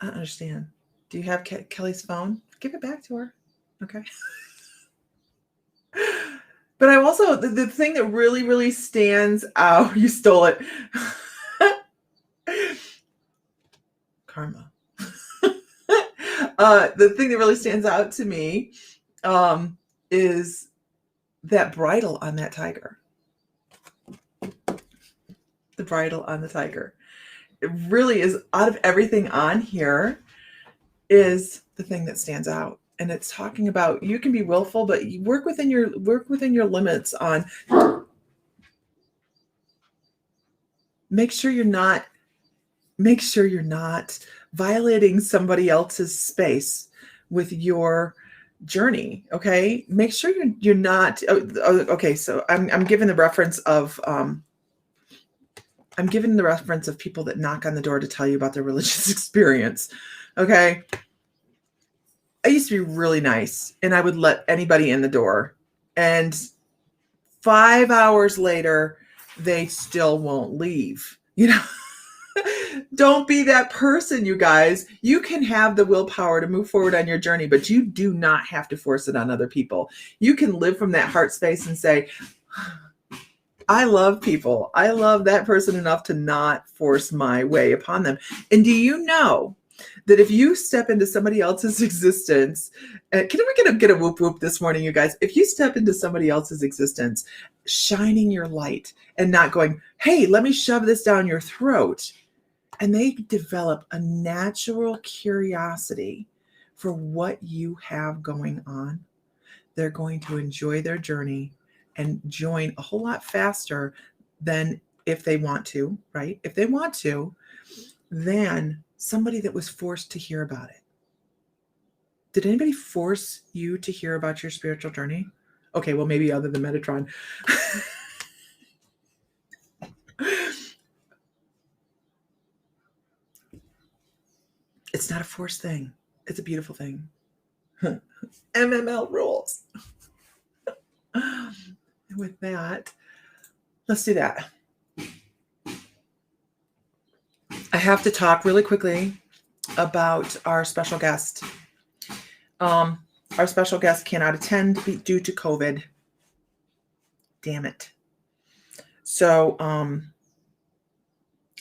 I don't understand. Do you have Kelly's phone? Give it back to her. Okay. But I also, the thing that really, really stands out, you stole it. Karma. The thing that really stands out to me is that bridle on that tiger. The bridle on the tiger. It really is, out of everything on here, is the thing that stands out. and it's talking about you can be willful, but you work within your limits on make sure you're not violating somebody else's space with your journey. Okay, make sure you're not. Okay, so I'm giving the reference of people that knock on the door to tell you about their religious experience. Okay, I used to be really nice, and I would let anybody in the door, and 5 hours later, they still won't leave. Don't be that person, you guys. You can have the willpower to move forward on your journey, but you do not have to force it on other people. You can live from that heart space and say, I love people. I love that person enough to not force my way upon them. And do you know that if you step into somebody else's existence, can we get a whoop whoop this morning, you guys? If you step into somebody else's existence, shining your light and not going, hey, let me shove this down your throat, and they develop a natural curiosity for what you have going on, they're going to enjoy their journey and join a whole lot faster than if they want to, right? If they want to, than somebody that was forced to hear about it. Did anybody force you to hear about your spiritual journey? Okay, well, maybe other than Metatron. It's not a forced thing. It's a beautiful thing. MML rules. And with that, let's do that. I have to talk really quickly about our special guest. Our special guest cannot attend due to COVID. Damn it. So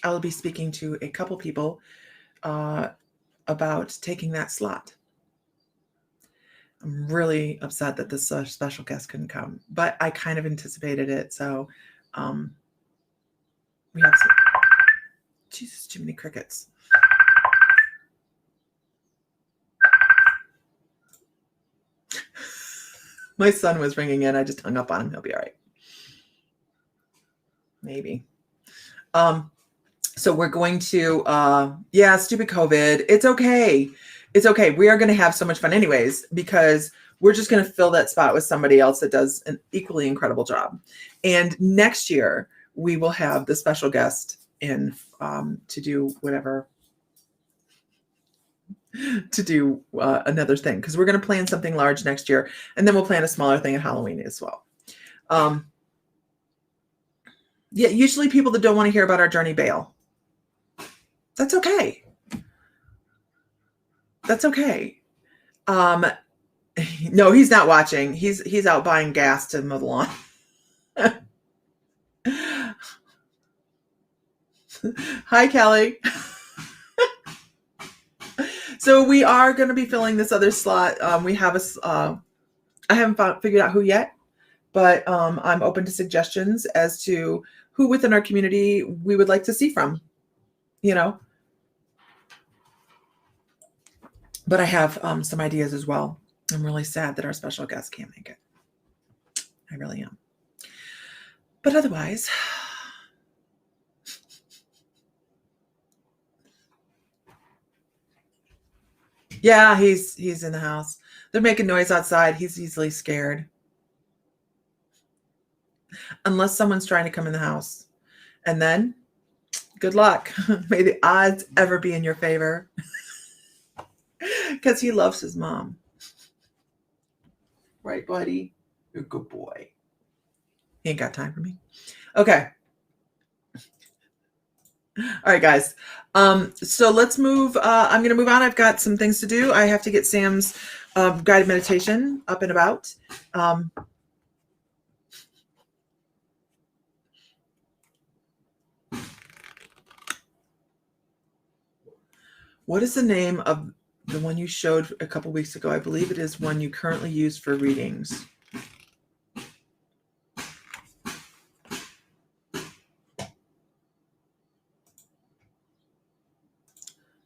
I'll be speaking to a couple people about taking that slot. I'm really upset that this special guest couldn't come, but I kind of anticipated it. So we have some, Jesus, too many crickets. My son was ringing in. I just hung up on him. He'll be all right. Maybe. So we're going to, stupid COVID. It's okay. It's okay. We are going to have so much fun anyways, because we're just going to fill that spot with somebody else that does an equally incredible job. And next year we will have the special guest in to do whatever, to do another thing, because we're going to plan something large next year, and then we'll plan a smaller thing at Halloween as well. Yeah, usually people that don't want to hear about our journey bail. That's okay. That's okay. No, he's not watching. He's out buying gas to mow the lawn. Hi, Kelly. So we are going to be filling this other slot. We have I haven't figured out who yet, but I'm open to suggestions as to who within our community we would like to see from, But I have some ideas as well. I'm really sad that our special guest can't make it. I really am. But otherwise, yeah, he's in the house. They're making noise outside. He's easily scared. Unless someone's trying to come in the house. And then, good luck. May the odds ever be in your favor. Because he loves his mom. Right, buddy? You're a good boy. He ain't got time for me. Okay. All right, guys. So let's move. I'm going to move on. I've got some things to do. I have to get Sam's guided meditation up and about. What is the name of the one you showed a couple weeks ago? I believe it is one you currently use for readings.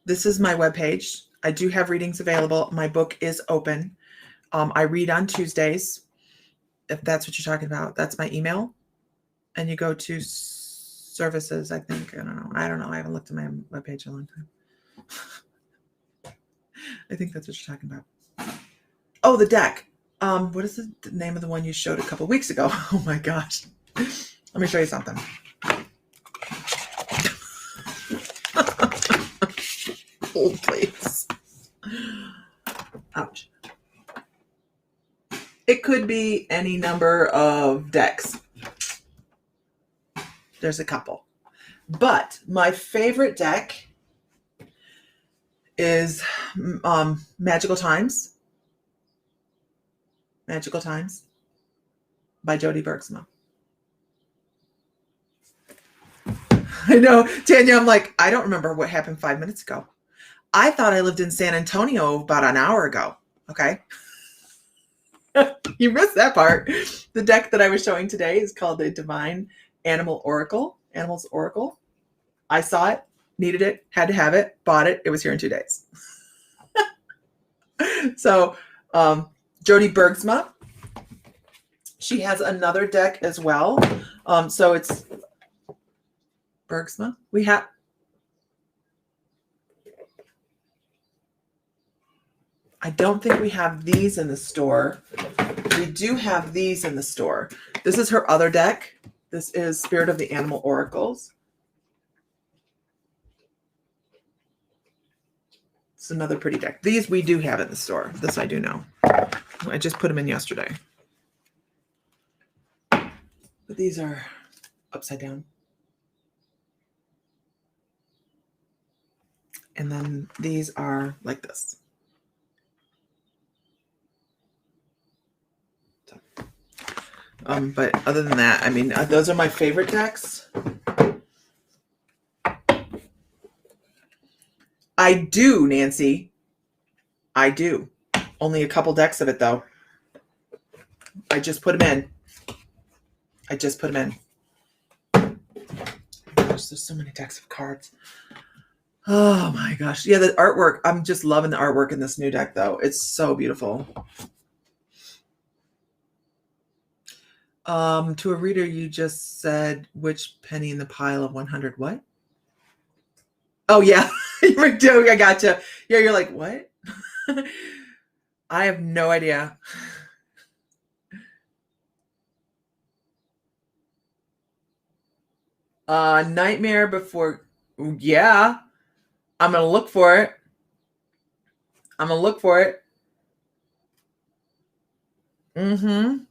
This is my webpage. I do have readings available. My book is open. I read on Tuesdays, if that's what you're talking about. That's my email. And you go to services, I think. I don't know. I haven't looked at my webpage in a long time. I think that's what you're talking about. Oh, the deck. What is the name of the one you showed a couple weeks ago? Oh my gosh. Let me show you something. Hold, please. Ouch. It could be any number of decks. There's a couple. But my favorite deck is Magical Times. Magical Times by Jody Bergsma. I know, Tanya, I'm like, I don't remember what happened 5 minutes ago. I thought I lived in San Antonio about an hour ago. Okay. You missed that part. The deck that I was showing today is called the Divine Animals Oracle. I saw it, needed it, had to have it, bought it. It was here in 2 days. So, Jody Bergsma, she has another deck as well. So it's Bergsma. I don't think we have these in the store. We do have these in the store. This is her other deck. This is Spirit of the Animal Oracles. It's another pretty deck. These we do have in the store. This I do know. I just put them in yesterday. But these are upside down. And then these are like this. But other than that, I mean, those are my favorite decks. I do, Nancy. I do. Only a couple decks of it, though. I just put them in. Gosh, there's so many decks of cards. Oh my gosh. Yeah, the artwork. I'm just loving the artwork in this new deck, though. It's so beautiful. To a reader, you just said which penny in the pile of 100 what? Oh, yeah. You're doing, I gotcha. Yeah, you're like, what? I have no idea. Nightmare Before. Yeah. I'm going to look for it. Mm-hmm.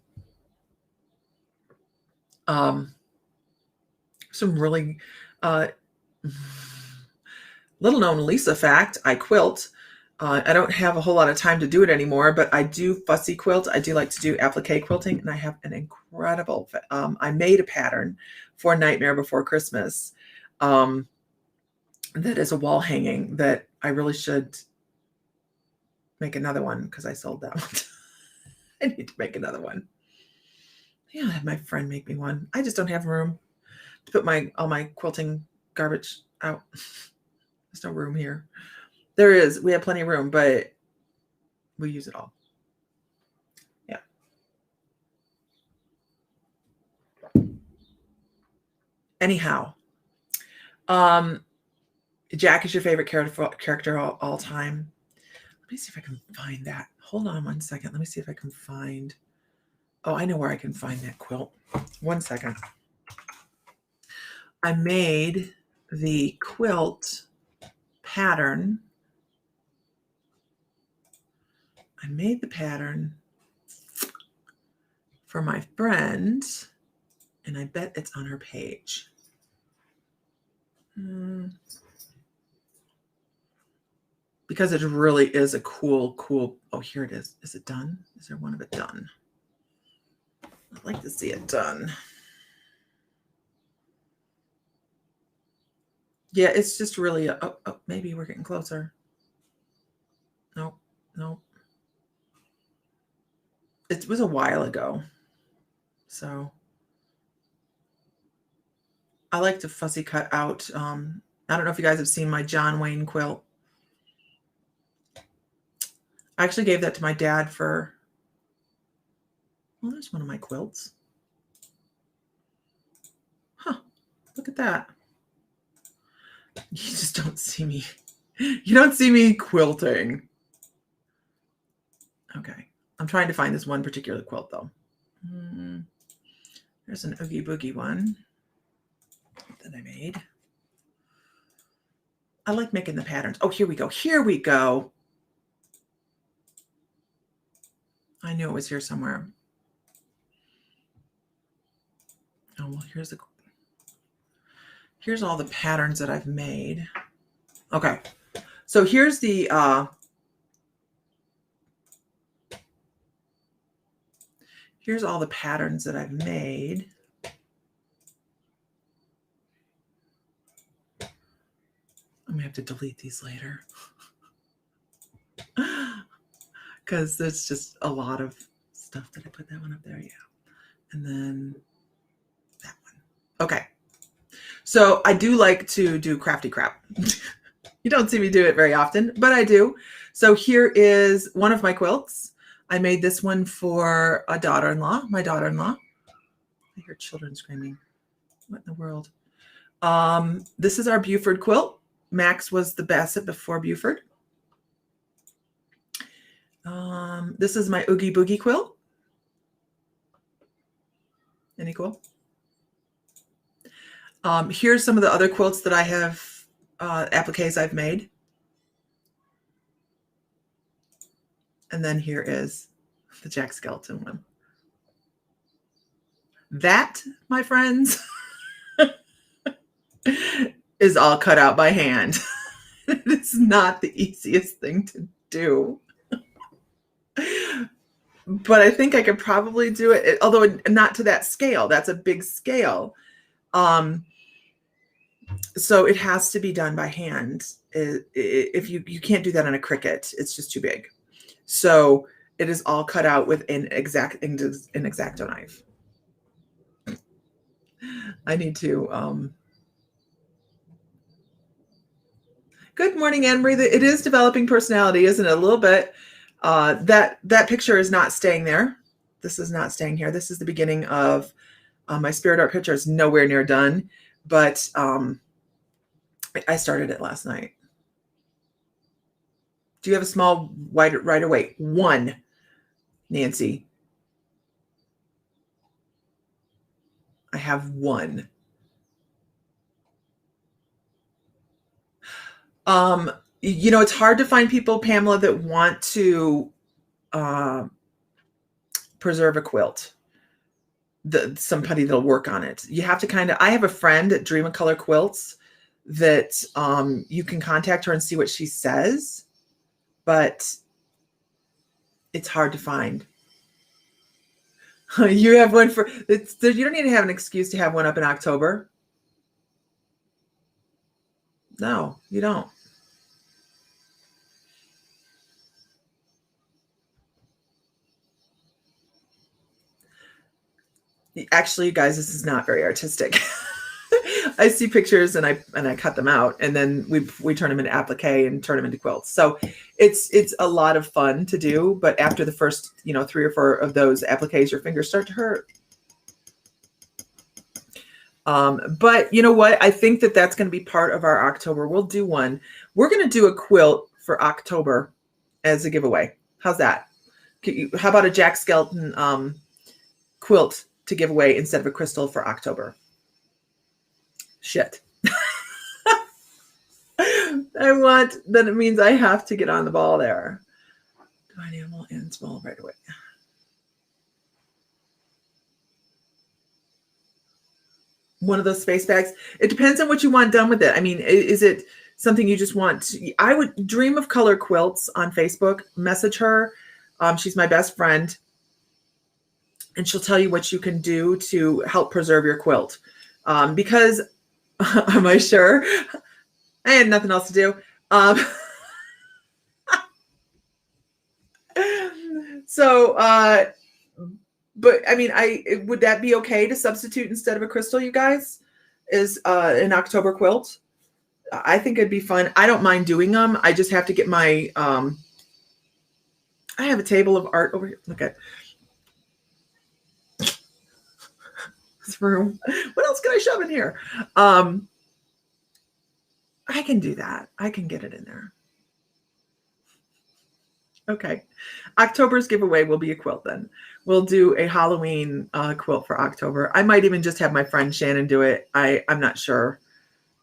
Some really little known Lisa fact, I quilt. I don't have a whole lot of time to do it anymore, but I do fussy quilt. I do like to do applique quilting, and I have an incredible, I made a pattern for Nightmare Before Christmas that is a wall hanging that I really should make another one because I sold that one. I need to make another one. Yeah, I have my friend make me one. I just don't have room to put all my quilting garbage out. There's no room here. There is. We have plenty of room, but we use it all. Yeah. Anyhow, Jack is your favorite character all time. Let me see if I can find that. Hold on 1 second. Let me see if I can find. Oh, I know where I can find that quilt. 1 second. I made the quilt pattern. I made the pattern for my friend, and I bet it's on her page. Because it really is a cool. Oh, here it is. Is it done? Is there one of it done? I'd like to see it done. Yeah, it's just really maybe we're getting closer. Nope. It was a while ago. So I like to fussy cut out. I don't know if you guys have seen my John Wayne quilt. I actually gave that to my dad for Well, there's one of my quilts. Huh. Look at that. You just don't see me. You don't see me quilting. Okay. I'm trying to find this one particular quilt, though. There's an Oogie Boogie one that I made. I like making the patterns. Oh, here we go. Here we go. I knew it was here somewhere. Oh, well, here's all the patterns that I've made. Okay. So here's the here's all the patterns that I've made. I'm gonna have to delete these later because there's just a lot of stuff. Did I put that one up there? Yeah. And then that one. Okay. So I do like to do crafty crap. You don't see me do it very often, but I do. So here is one of my quilts. I made this one for a daughter-in-law, my daughter-in-law. I hear children screaming. What in the world? This is our Buford quilt. Max was the Basset before Buford. This is my Oogie Boogie quilt. Any cool? Here's some of the other quilts that I have, appliques I've made. And then here is the Jack Skellington one. That, my friends, is all cut out by hand. It's not the easiest thing to do. But I think I could probably do it, although not to that scale. That's a big scale. So it has to be done by hand. If you can't do that on a Cricut, it's just too big. So it is all cut out with an X-Acto knife. I need to. Good morning, Anne-Marie. It is developing personality, isn't it? A little bit. That picture is not staying there. This is not staying here. This is the beginning of my spirit art picture. Is nowhere near done, but I started it last night. Do you have a small white right away? One, Nancy. I have one. You know, it's hard to find people, Pamela, that want to preserve a quilt. Somebody that'll work on it. You have to kind of, I have a friend at Dream of Color Quilts that you can contact her and see what she says, but it's hard to find. You have one for, you don't need to have an excuse to have one up in October. No, you don't. Actually, you guys, this is not very artistic. I see pictures and I cut them out, and then we turn them into applique and turn them into quilts. So it's a lot of fun to do, but after the first 3 or 4 of those appliques, your fingers start to hurt. But you know what? I think that's going to be part of our October. We'll do one. We're going to do a quilt for October as a giveaway. How's that? How about a Jack Skellington quilt to give away instead of a crystal for October? Shit. Then it means I have to get on the ball there. Divine animal and small right away. One of those space bags. It depends on what you want done with it. I mean, is it something you just want to, I would Dream of Color Quilts on Facebook, message her. She's my best friend. And she'll tell you what you can do to help preserve your quilt. Because, am I sure? I had nothing else to do. But I mean, would that be okay to substitute instead of a crystal, you guys? Is an October quilt? I think it'd be fun. I don't mind doing them. I just have to get my, I have a table of art over here. Look at. this room. What else can I shove in here? I can do that. I can get it in there. Okay. October's giveaway will be a quilt then. We'll do a Halloween quilt for October. I might even just have my friend Shannon do it. I'm not sure.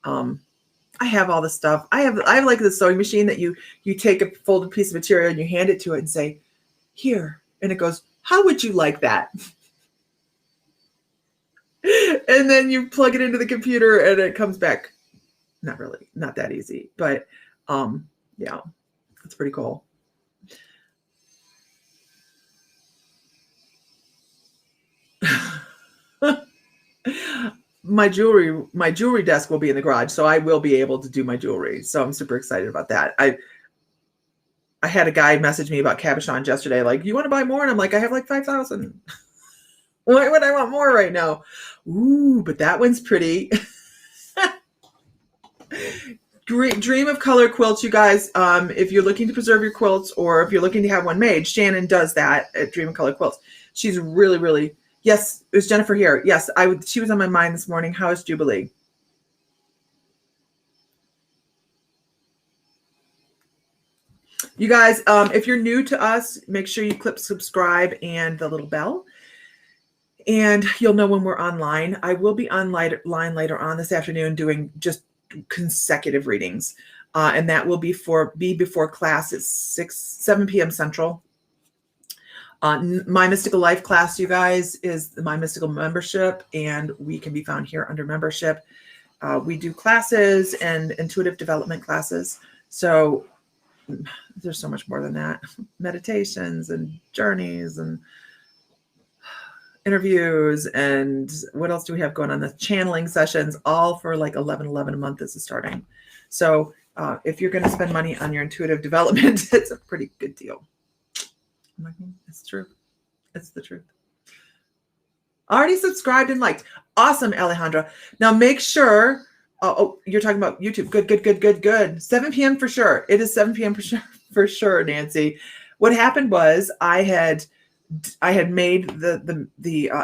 I have all the stuff. I have like the sewing machine that you take a folded piece of material and you hand it to it and say, here. And it goes, how would you like that? And then you plug it into the computer and it comes back. Not really, not that easy, but yeah, that's pretty cool. My jewelry desk will be in the garage, so I will be able to do my jewelry. So I'm super excited about that. I had a guy message me about cabochons yesterday, like, you want to buy more? And I'm like, I have like 5,000. Why would I want more right now? Ooh, but that one's pretty. Dream of color quilts, you guys. If you're looking to preserve your quilts or if you're looking to have one made, Shannon does that at Dream of Color Quilts. She's really, really, yes, it was Jennifer here. Yes, she was on my mind this morning. How is Jubilee? You guys, if you're new to us, make sure you click subscribe and the little bell. And you'll know when we're online. I will be online later on this afternoon doing just consecutive readings. And that will be before class at 7 p.m. Central. My Mystical Life class, you guys, is My Mystical membership, and we can be found here under membership. We do classes and intuitive development classes. So there's so much more than that. Meditations and journeys and interviews, and what else do we have going on? The channeling sessions, all for like $11.11 a month. This is starting. So if you're going to spend money on your intuitive development, it's a pretty good deal. It's true. It's the truth. Already subscribed and liked. Awesome, Alejandra. Now make sure. Oh, you're talking about YouTube. Good. 7 p.m. for sure. It is 7 p.m. for sure, Nancy. What happened was I had made the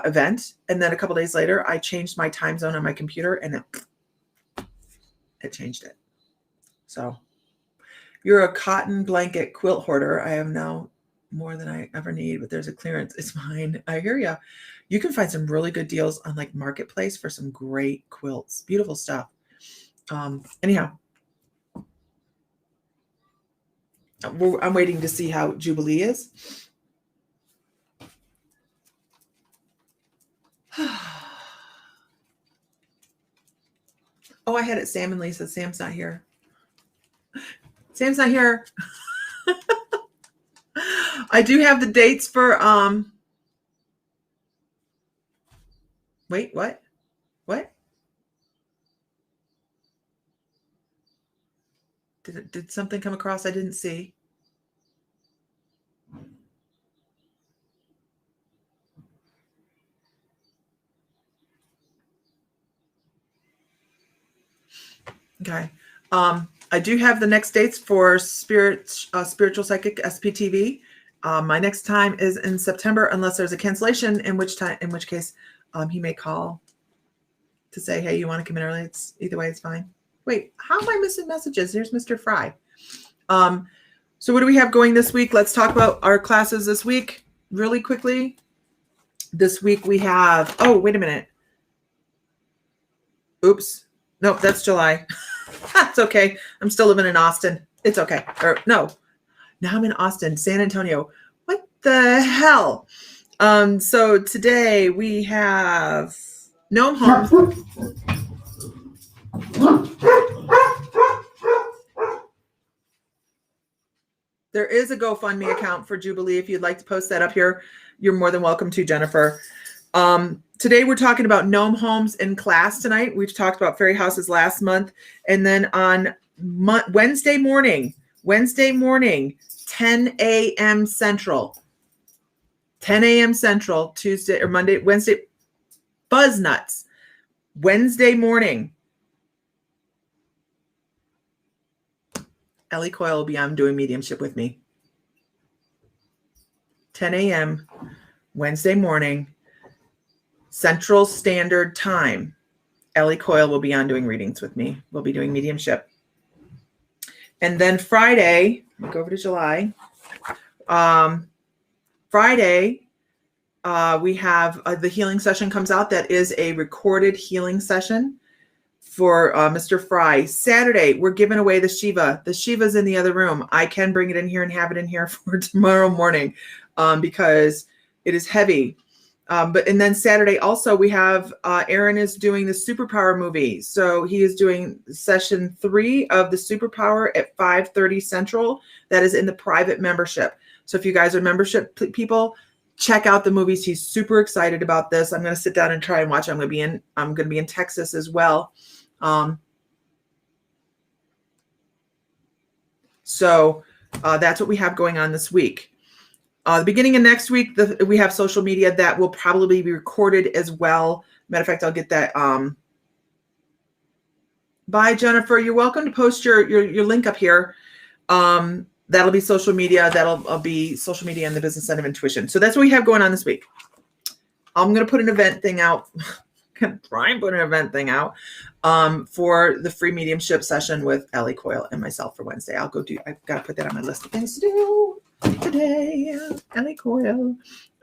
event, and then a couple days later, I changed my time zone on my computer, and it changed it. So you're a cotton blanket quilt hoarder. I have now more than I ever need, but there's a clearance. It's mine. I hear you. You can find some really good deals on like Marketplace for some great quilts. Beautiful stuff. Anyhow, I'm waiting to see how Jubilee is. Oh, I had it, Sam and Lisa. Sam's not here. Sam's not here. I do have the dates for wait, what? Did something come across I didn't see? Okay. I do have the next dates for Spiritual Psychic SPTV. My next time is in September, unless there's a cancellation, in which case he may call to say, hey, you want to come in early? Either way, it's fine. Wait, how am I missing messages? Here's Mr. Fry. So what do we have going this week? Let's talk about our classes this week really quickly. This week we have, oh, wait a minute. Oops. Nope, that's July. That's okay. I'm still living in Austin. It's okay. Or no, now I'm in Austin, San Antonio. What the hell? So today we have Gnome Homes. There is a GoFundMe account for Jubilee. If you'd like to post that up here, you're more than welcome to, Jennifer. Today we're talking about gnome homes in class tonight. We've talked about fairy houses last month. And then on Wednesday morning, 10 a.m. Central. 10 a.m. Central, Tuesday or Monday, Wednesday, Buzz Nuts. Wednesday morning. Ellie Coyle will be on doing mediumship with me. 10 a.m. Wednesday morning. Central Standard Time. Ellie Coyle will be on doing readings with me. We'll be doing mediumship. And then Friday, go over to July. Friday, we have the healing session comes out. That is a recorded healing session for Mr. Fry. Saturday, we're giving away the Shiva. The Shiva's in the other room. I can bring it in here and have it in here for tomorrow morning because it is heavy. And then Saturday also we have Aaron is doing the Superpower movie. So he is doing session 3 of the Superpower at 5:30 Central. That is in the private membership. So if you guys are membership people, check out the movies. He's super excited about this. I'm going to sit down and try and watch. I'm going to be in Texas as well. So that's what we have going on this week. The beginning of next week, we have social media that will probably be recorded as well. Matter of fact, I'll get that. Bye, Jennifer. You're welcome to post your link up here. That'll be social media. That'll be social media and the business end of intuition. So that's what we have going on this week. I'm going to put an event thing out. Try and put an event thing out for the free mediumship session with Ellie Coyle and myself for Wednesday. I've got to put that on my list of things to do today. Ellie Coyle.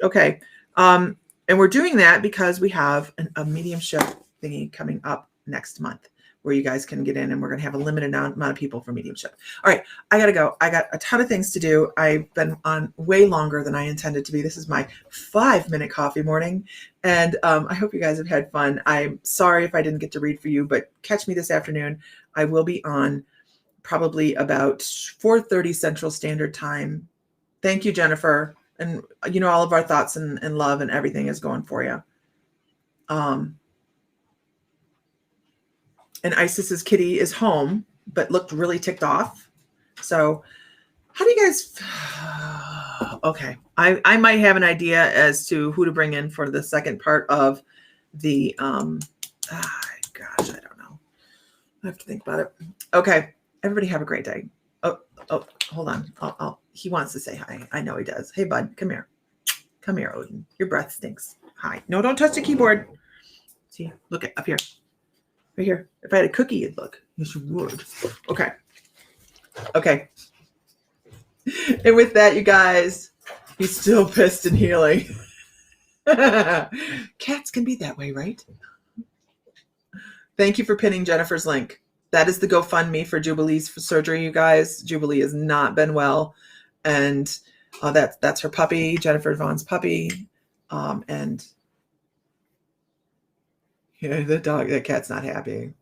Okay. And we're doing that because we have a mediumship thingy coming up next month where you guys can get in, and we're going to have a limited amount of people for mediumship. All right. I got to go. I got a ton of things to do. I've been on way longer than I intended to be. This is my 5-minute coffee morning. And I hope you guys have had fun. I'm sorry if I didn't get to read for you, but catch me this afternoon. I will be on probably about 4:30 Central Standard Time. Thank you, Jennifer. And all of our thoughts and love and everything is going for you. And Isis's kitty is home, but looked really ticked off. So how do you guys, okay. I might have an idea as to who to bring in for the second part of the, gosh, I don't know. I have to think about it. Okay. Everybody have a great day. Oh, hold on. He wants to say hi. I know he does. Hey, bud, come here. Come here, Odin. Your breath stinks. Hi. No, don't touch the keyboard. See, look up here. Right here. If I had a cookie, you'd look. Yes, you would. Okay. Okay. And with that, you guys, he's still pissed and healing. Cats can be that way, right? Thank you for pinning Jennifer's link. That is the GoFundMe for Jubilee's surgery, you guys. Jubilee has not been well. And that's her puppy, Jennifer Vaughn's puppy. And yeah, that cat's not happy.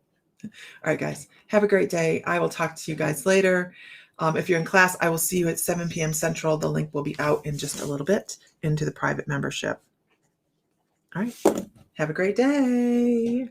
All right, guys, have a great day. I will talk to you guys later. If you're in class, I will see you at 7 p.m. Central. The link will be out in just a little bit into the private membership. All right, have a great day.